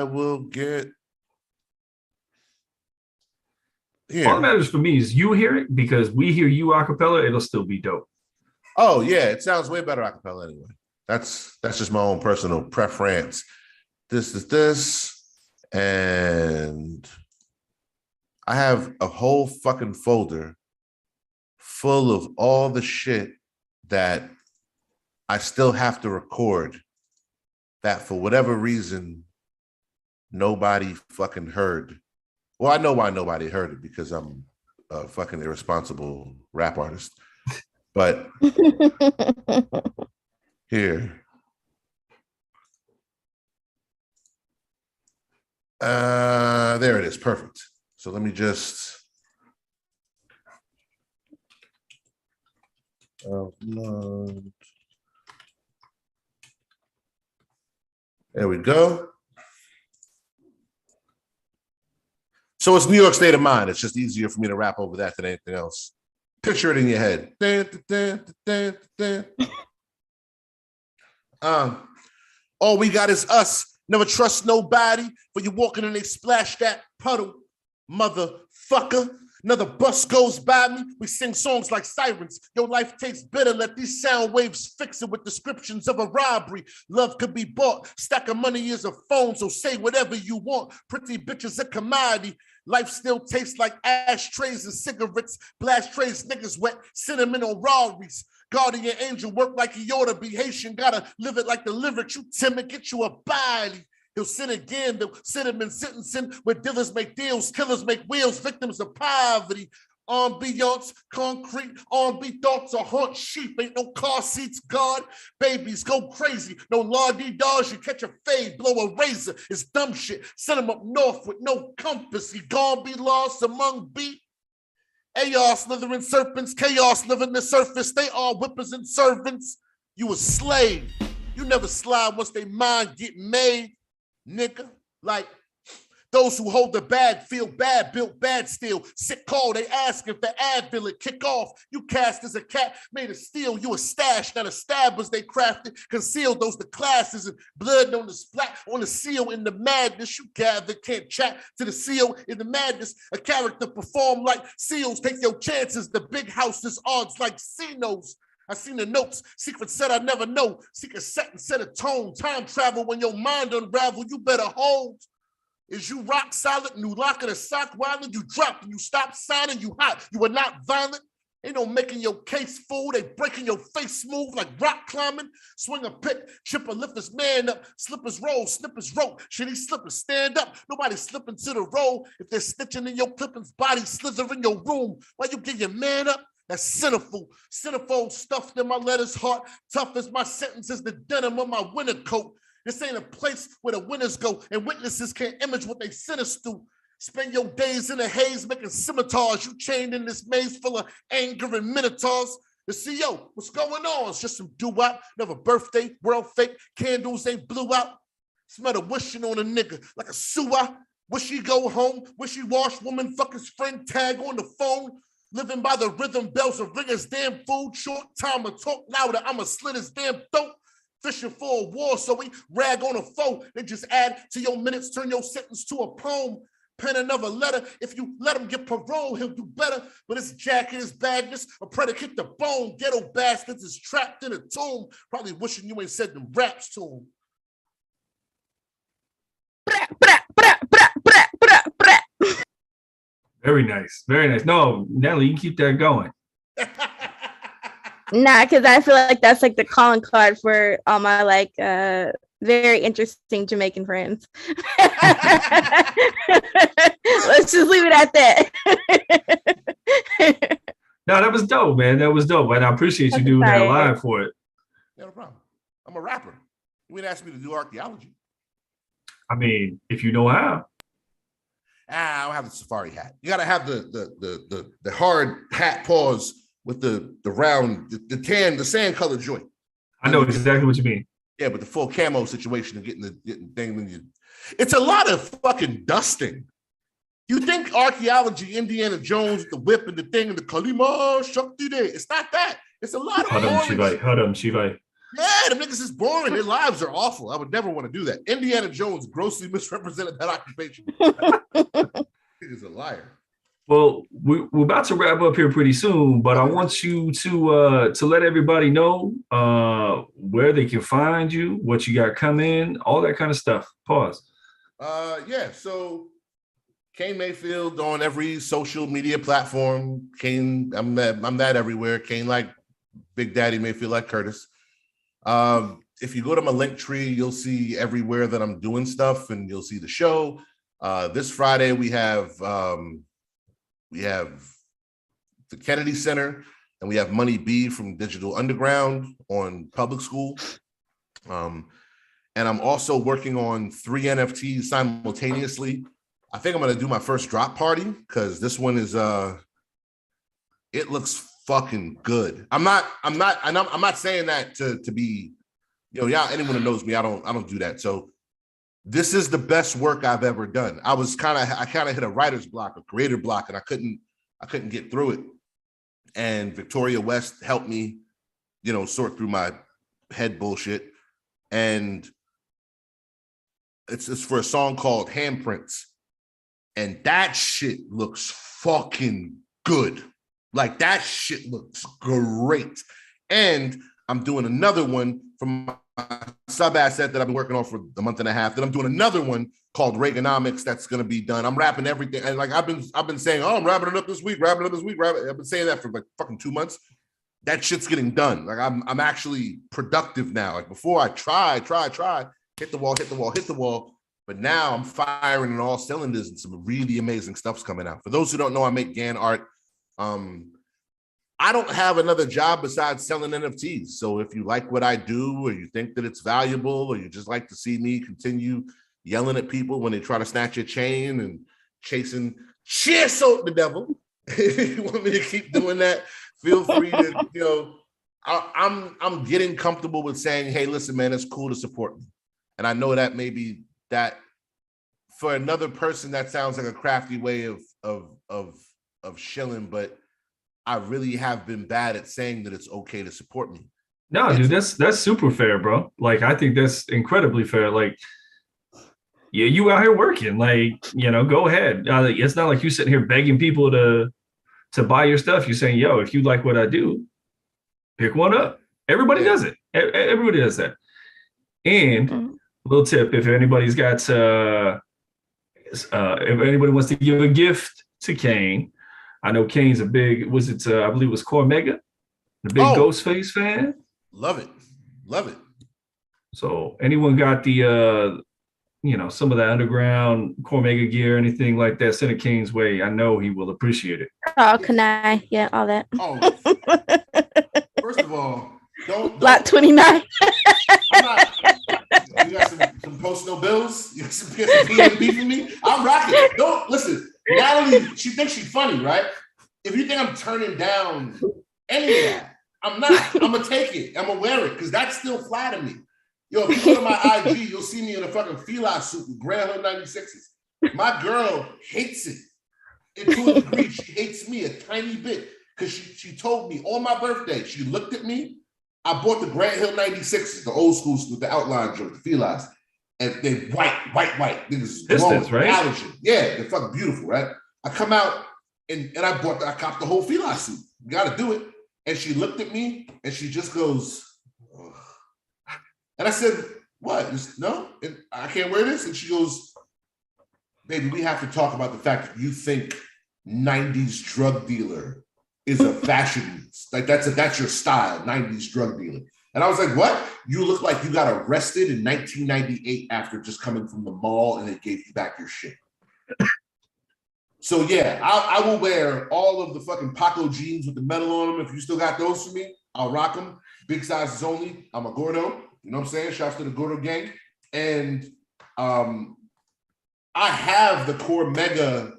will get here. All that matters for me is you hear it because we hear you a cappella, it'll still be dope. Oh yeah, it sounds way better a cappella anyway. That's just my own personal preference. This. And I have a whole fucking folder full of all the shit that I still have to record that for whatever reason nobody fucking heard Well, I know why nobody heard it, because I'm a fucking irresponsible rap artist. But here. There it is. Perfect. So let me just. There we go. So it's New York State of Mind. It's just easier for me to rap over that than anything else. Picture it in your head. All we got is us. Never trust nobody, but you walking and they splash that puddle. Motherfucker. Another bus goes by me. We sing songs like sirens. Your life tastes bitter. Let these sound waves fix it with descriptions of a robbery. Love could be bought. Stack of money is a phone, so say whatever you want. Pretty bitches a commodity. Life still tastes like ashtrays and cigarettes. Blast trays, niggas wet. Cinnamon on Rarries. Guardian angel work like he ought to be Haitian. Gotta live it like the lyrics. You timid, get you a body. He'll sin again, the cinnamon sentencing where dealers make deals, killers make wheels, victims of poverty. Ambiance, concrete, R&B thoughts are haunt sheep. Ain't no car seats, God. Babies go crazy. No la-dee-daws, you catch a fade, blow a razor. It's dumb shit. Send him up north with no compass. He gone be lost among beat. AR slithering serpents, chaos living the surface. They are whippers and servants. You a slave. You never slide once they mind get made. Nigga, like those who hold the bag feel bad, built bad still. Sick call, they asking for Advil, it kick off. You cast as a cat made of steel. You a stash, not a stabbers they crafted. Concealed those the classes and blood on the splat, on the seal in the madness. You gather, can't chat to the seal in the madness. A character perform like seals, take your chances. The big house is odds like Cinos. I seen the notes, secret set I never know. Secret set and set a tone. Time travel when your mind unravel, you better hold. Is you rock solid, new lock of the sock wildin', you drop and you stop signing, you hot, you are not violent. Ain't no making your case fool, they breaking your face smooth like rock climbing. Swing a pick, chip a lift his man up, slippers roll, snippers rope. Should he slip and stand up? Nobody slipping to the roll. If they're stitching in your clippings, body slither in your room. Why you get your man up? That's sinful. Centerfold stuffed in my letters heart. Tough as my sentences, the denim of my winter coat. This ain't a place where the winners go and witnesses can't image what they sent us through. Spend your days in the haze making scimitars. You chained in this maze full of anger and minotaurs. The CEO, what's going on? It's just some doo-wop. Never birthday, world fake. Candles ain't blew out. Smell the wishing on a nigga like a sewer. Wish he go home. Wish he wash woman, fuck his friend, tag on the phone. Living by the rhythm bells of ringers, damn food. Short time to talk louder. I'ma slit his damn throat. Fishing for a war, so we rag on a foe. Then just add to your minutes, turn your sentence to a poem. Pen another letter. If you let him get parole, he'll do better. But his jacket, his badness, a predicate the bone. Ghetto bastards is trapped in a tomb. Probably wishing you ain't said them raps to him. Very nice. Very nice. No, Natalie, you can keep that going. Nah, because I feel like that's like the calling card for all my like very interesting Jamaican friends. Let's just leave it at that. No, that was dope, man. That was dope. And I appreciate you doing that live for it. Yeah, no problem. I'm a rapper. You ain't asked me to do archaeology. I mean, if you know how. I don't have the safari hat. You gotta have the hard hat paws with the round, the tan, the sand colored joint. I know exactly what you mean. Yeah, but the full camo situation of getting thing when you, it's a lot of fucking dusting. You think archaeology, Indiana Jones, the whip and the thing and the Kalima Shakti Day. It's not that. It's a lot of Shivai. Yeah, the niggas is boring. Their lives are awful. I would never want to do that. Indiana Jones grossly misrepresented that occupation. He is a liar. Well, we're about to wrap up here pretty soon, but I want you to let everybody know where they can find you, what you got coming, all that kind of stuff. Pause. Yeah, so Kane Mayfield on every social media platform. Kane, I'm that everywhere. Kane like Big Daddy Mayfield like Curtis. If you go to my link tree, you'll see everywhere that I'm doing stuff, and you'll see the show. This Friday we have the Kennedy Center, and we have Money B from Digital Underground on Public School. And I'm also working on 3 NFTs simultaneously. I think I'm gonna do my first drop party because this one is it looks fucking good. I'm not saying that to be, anyone who knows me, I don't do that. So this is the best work I've ever done. I kind of hit a writer's block, a creator block, and I couldn't get through it. And Victoria West helped me, sort through my head bullshit. And it's for a song called Handprints. And that shit looks fucking good. Like, that shit looks great. And I'm doing another one from my sub asset that I've been working on for a month and a half. Then I'm doing another one called Reaganomics that's going to be done. I'm wrapping everything. And like I've been saying, oh, I'm wrapping it up this week, I've been saying that for like fucking 2 months. That shit's getting done. Like I'm actually productive now. Like before I try, hit the wall. But now I'm firing on all cylinders and some really amazing stuff's coming out. For those who don't know, I make GAN art. I don't have another job besides selling NFTs. So if you like what I do, or you think that it's valuable, or you just like to see me continue yelling at people when they try to snatch your chain and chasing the devil, if you want me to keep doing that, feel free to, I'm getting comfortable with saying, hey, listen, man, it's cool to support me. And I know that maybe that for another person, that sounds like a crafty way of shilling, but I really have been bad at saying that it's okay to support me. No, dude, that's super fair, bro. Like, I think that's incredibly fair. Like, yeah, you out here working, like, go ahead. It's not like you sitting here begging people to buy your stuff. You're saying, yo, if you like what I do, pick one up. Everybody does it. Everybody does that. And a little tip, if anybody's got, if anybody wants to give a gift to Kane, I know Kane's a big, I believe it was Core Mega, the big Ghostface fan. Love it. So anyone got the, some of the underground Core Mega gear, anything like that, send it Kane's way. I know he will appreciate it. Oh, can I? Yeah, all that. Oh, first of all, don't Lot 29. I'm not. You got some post no bills? You got some PNB for me? I'm rocking. Don't listen. Natalie, she thinks she's funny, right? If you think I'm turning down any of that, I'm not. I'm gonna take it. I'm gonna wear it because that's still fly to me. Yo, if you go to my IG, you'll see me in a fucking Fila suit with Grand Hood 96s. My girl hates it. And to a degree, she hates me a tiny bit because she told me on my birthday, she looked at me. I bought the Grand Hill 96s, the old schools with the outline joint, the Filas. And they're white. Niggas Distance, right? Allergen. Yeah, they're fucking beautiful, right? I come out and I copped the whole Fila suit. You gotta do it. And she looked at me and she just goes, ugh. And I said, what? No? And I can't wear this? And she goes, baby, we have to talk about the fact that you think 90s drug dealer is a fashion, like that's your style, 90s drug dealer. And I was like, what? You look like you got arrested in 1998 after just coming from the mall and they gave you back your shit. So yeah, I will wear all of the fucking Paco jeans with the metal on them. If you still got those for me, I'll rock them. Big sizes only. I'm a Gordo. You know what I'm saying? Shouts to the Gordo gang. And I have the Core Mega.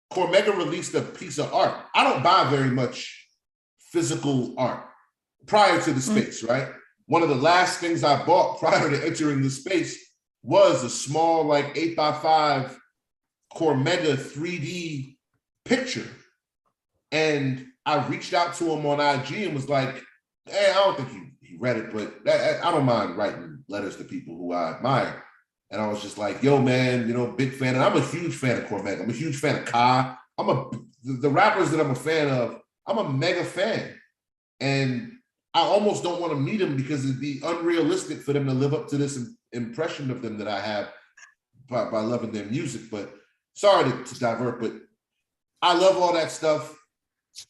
Core Mega released a piece of art. I don't buy very much physical art prior to the space, right? One of the last things I bought prior to entering the space was a small, like 8x5 Core Mega 3D picture. And I reached out to him on IG and was like, hey, I don't think he read it, but I don't mind writing letters to people who I admire. And I was just like, yo, man, big fan. And I'm a huge fan of Core Mega. I'm a huge fan of Ka. The rappers that I'm a fan of, I'm a mega fan. And I almost don't want to meet them because it'd be unrealistic for them to live up to this impression of them that I have by loving their music. But sorry to divert, but I love all that stuff.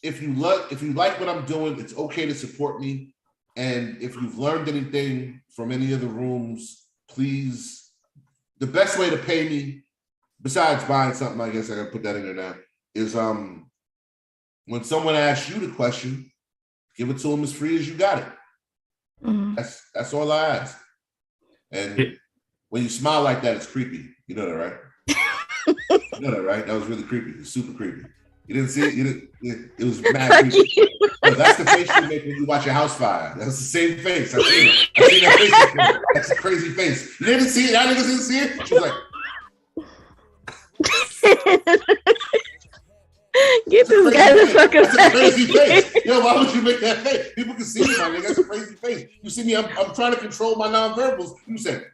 If you like what I'm doing, it's okay to support me. And if you've learned anything from any of the rooms, please, the best way to pay me, besides buying something, I guess I gotta put that in there now, is when someone asks you the question, give it to them as free as you got it. Mhm. That's all I ask. And when you smile like that, it's creepy. You know that, right? You know that, right? That was really creepy. It's super creepy. You didn't see it? You didn't. It was mad creepy. No, that's the face you make when you watch a house fire. That's the same face. I've seen it. I've seen that face before. That's a crazy face. You didn't see it? Y'all niggas didn't see it? She was like, get this guy the fuck that's a out. crazy face. Yo, why would you make that face? People can see it, my nigga. That's a crazy face. You see me, I'm trying to control my nonverbals. You said,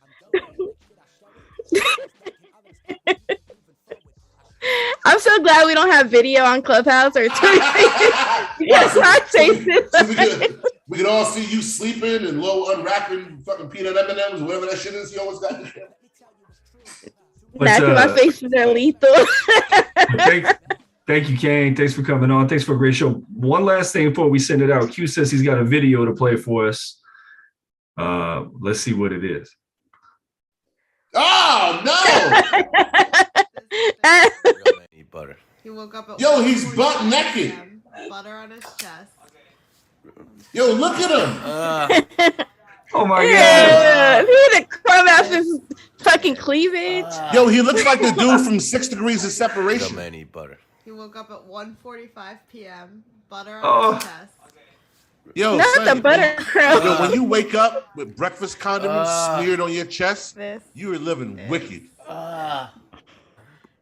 I'm so glad we don't have video on Clubhouse or Twitter. Because my face is we could all see you sleeping and low unwrapping fucking peanut M&Ms, whatever that shit is you always got. my faces are lethal. Thank you, Kane. Thanks for coming on. Thanks for a great show. One last thing before we send it out. Q says he's got a video to play for us. Let's see what it is. Oh no! Butter. He woke up at Yo, he's butt naked. Butter on his chest. Yo, look at him. Oh my God. Yeah, he had to come out his fucking cleavage. Yo, he looks like the dude from 6 Degrees of Separation. Man, eat butter. He woke up at 1:45 p.m. Butter on his chest. Yo, Not son, the butter crumb. Yo, when you wake up with breakfast condiments smeared on your chest, This. you are living wicked.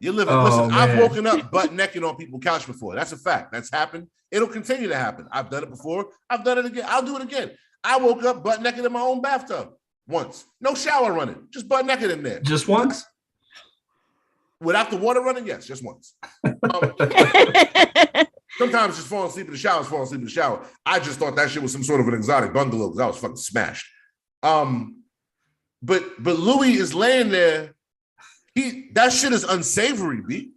You're living. Oh, Listen, I've man. woken up butt naked on people's couch before. That's a fact. That's happened. It'll continue to happen. I've done it before. I've done it again. I'll do it again. I woke up butt naked in my own bathtub once. No shower running. Just butt naked in there. Just once? Without the water running, yes, just once. Sometimes just falling asleep in the shower is falling asleep in the shower. I just thought that shit was some sort of an exotic bungalow because I was fucking smashed. But Louis is laying there. That shit is unsavory, B.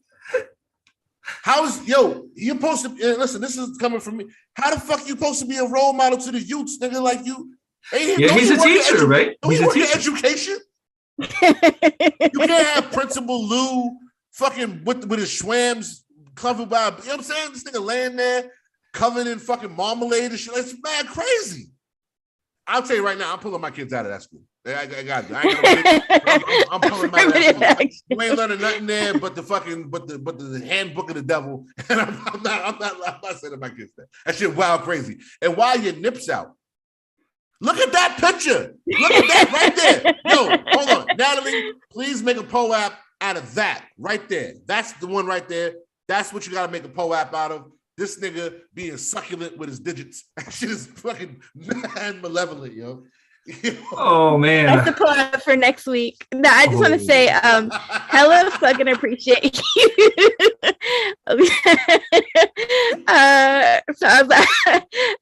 How's you're supposed to listen? This is coming from me. How the fuck you supposed to be a role model to the youths, nigga? Like you? Yeah, he's a teacher, right? Don't He's you a work in teacher. education? You can't have Principal Lou fucking with his schwams covered by, you know what I'm saying? This nigga laying there covered in fucking marmalade and shit. It's mad crazy. I'll tell you right now, I'm pulling my kids out of that school. I got it. I'm pulling them out of that school. You ain't learning nothing there but the handbook of the devil. And I'm not sending my kids that. That shit wild crazy. And why your nips out? Look at that picture. Look at that right there. Yo, hold on. Natalie, please make a POAP out of that right there. That's the one right there. That's what you got to make a POAP out of. This nigga being succulent with his digits. That shit is fucking mad malevolent, yo. Oh man. That's the plan for next week. No, I just want to say, hella fucking appreciate you. So I was like,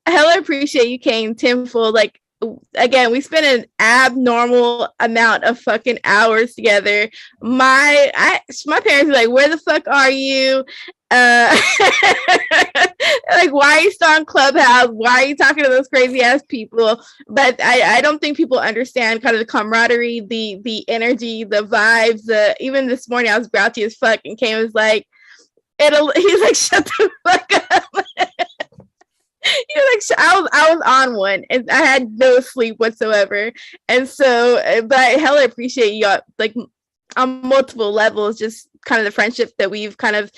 hella appreciate you came tenfold. Like, again, we spent an abnormal amount of fucking hours together. My parents were like, where the fuck are you? Like, why are you still on Clubhouse? Why are you talking to those crazy ass people? But I don't think people understand kind of the camaraderie, the energy, the vibes. Even this morning I was grouchy as fuck and Kane was like, he's like, shut the fuck up. He was like, I was on one and I had no sleep whatsoever. And so, but I hella appreciate you like on multiple levels, just kind of the friendship that we've kind of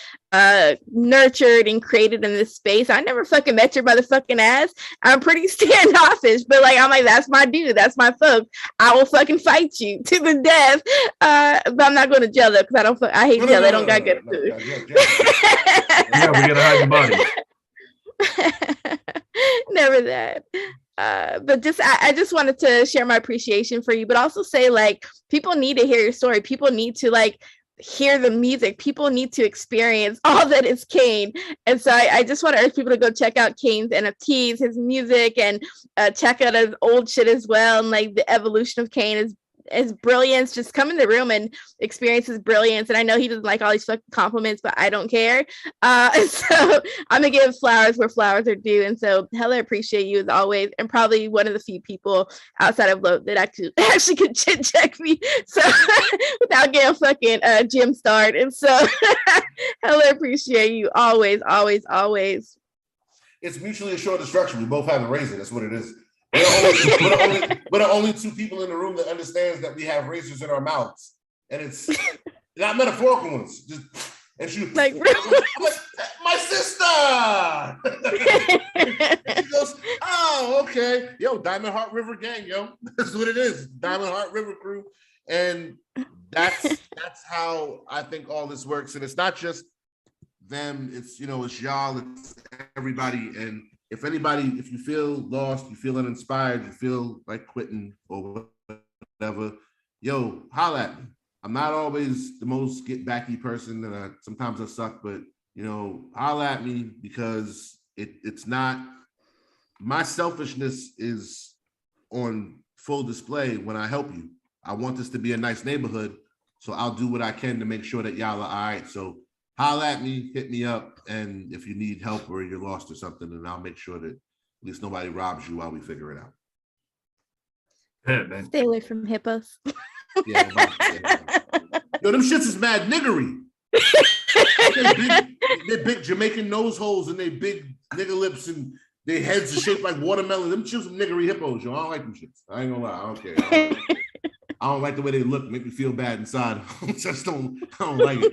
nurtured and created in this space. I never fucking met your motherfucking ass. I'm pretty standoffish, but like, I'm like, that's my dude. That's my folk. I will fucking fight you to the death. But I'm not going to jail though, because I hate jail. They don't got good food. Yeah, we gotta hide the body. Never that. But I just wanted to share my appreciation for you, but also say like people need to hear your story. People need to like hear the music. People need to experience all that is Kane. And so I just want to urge people to go check out Kane's NFTs, his music, and check out his old shit as well. And like the evolution of Kane is his brilliance, just come in the room and experience his brilliance. And I know he doesn't like all these fucking compliments, but I don't care. So I'm gonna give flowers where flowers are due. And so hella appreciate you as always, and probably one of the few people outside of Lote that actually could chit check me. So without getting fucking gym start. And so hella appreciate you always, always, always. It's mutually assured destruction. We both have a razor. That's what it is. We're the only two people in the room that understands that we have razors in our mouths, and it's not metaphorical ones. Just and she like, I'm like, my sister. She goes, oh, okay, yo, Diamond Heart River gang, yo, that's what it is, Diamond Heart River crew, and that's how I think all this works, and it's not just them, it's it's y'all, it's everybody, and. If you feel lost, you feel uninspired, you feel like quitting or whatever, yo, holla at me. I'm not always the most get backy person, and sometimes I suck, but holla at me, because it's not, my selfishness is on full display when I help you. I want this to be a nice neighborhood, so I'll do what I can to make sure that y'all are all right. So holla at me, hit me up, and if you need help or you're lost or something, then I'll make sure that at least nobody robs you while we figure it out. Yeah, man. Stay away from hippos. Yeah, yo, them shits is mad niggery. They big Jamaican nose holes and they big nigger lips and their heads are shaped like watermelon. Them shits some niggery hippos, yo. I don't like them shits. I ain't gonna lie. I don't care. I don't like the way they look. Make me feel bad inside. I don't like it.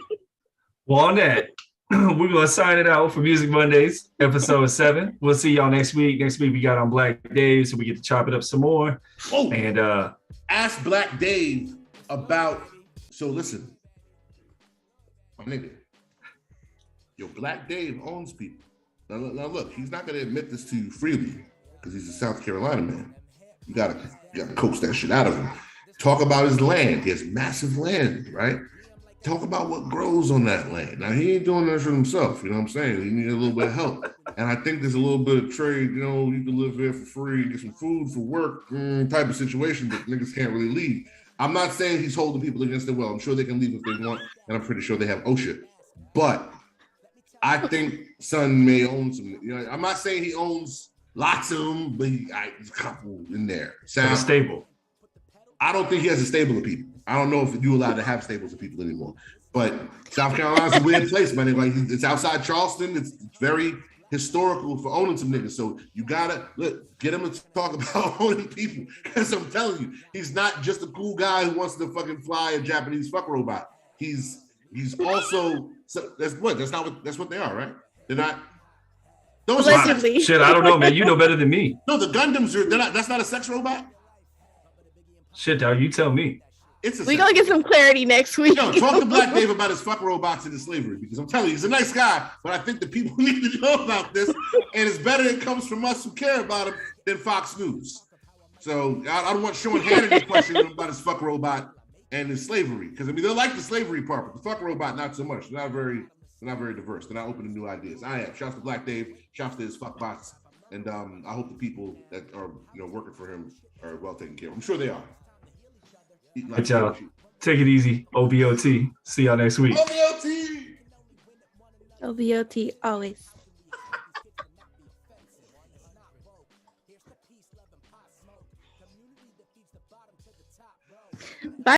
Well, on that, we're going to sign it out for Music Mondays, episode 7. We'll see y'all next week. Next week, we got on Black Dave, so we get to chop it up some more. Oh, and ask Black Dave about, so listen, my nigga, yo, Black Dave owns people. Now look, he's not going to admit this to you freely because he's a South Carolina man. You gotta coax that shit out of him. Talk about his land. He has massive land, right? Talk about what grows on that land. Now, he ain't doing that for himself, you know what I'm saying? He needs a little bit of help. And I think there's a little bit of trade, you can live here for free, get some food for work, type of situation, but niggas can't really leave. I'm not saying he's holding people against their will. I'm sure they can leave if they want, and I'm pretty sure they have OSHA. But I think Son may own some, I'm not saying he owns lots of them, but he's a couple in there. Sounds stable. I don't think he has a stable of people. I don't know if you're allowed to have stables of people anymore. But South Carolina's a weird place, man. Like, it's outside Charleston. It's very historical for owning some niggas. So you gotta get him to talk about owning people. Because I'm telling you, he's not just a cool guy who wants to fucking fly a Japanese fuck robot. He's also that's what they are, right? They're not. Those Allegedly. Shit, I don't know, man. You know better than me. No, the Gundams are. They're not. That's not a sex robot. Shit, dog, you tell me. We're gonna get some clarity next week. No, talk to Black Dave about his fuck robots and his slavery, because I'm telling you, he's a nice guy, but I think the people need to know about this, and it's better it comes from us who care about him than Fox News. So I don't want Sean Hannity questioning about his fuck robot and his slavery, because they like the slavery part, but the fuck robot not so much. They're not very diverse. They're not open to new ideas. I am. Shouts to Black Dave. Shouts to his fuck bots, and I hope the people that are working for him are well taken care of. I'm sure they are. Like, y'all. Take it easy. OBOT. See y'all next week. OBOT. OBOT always.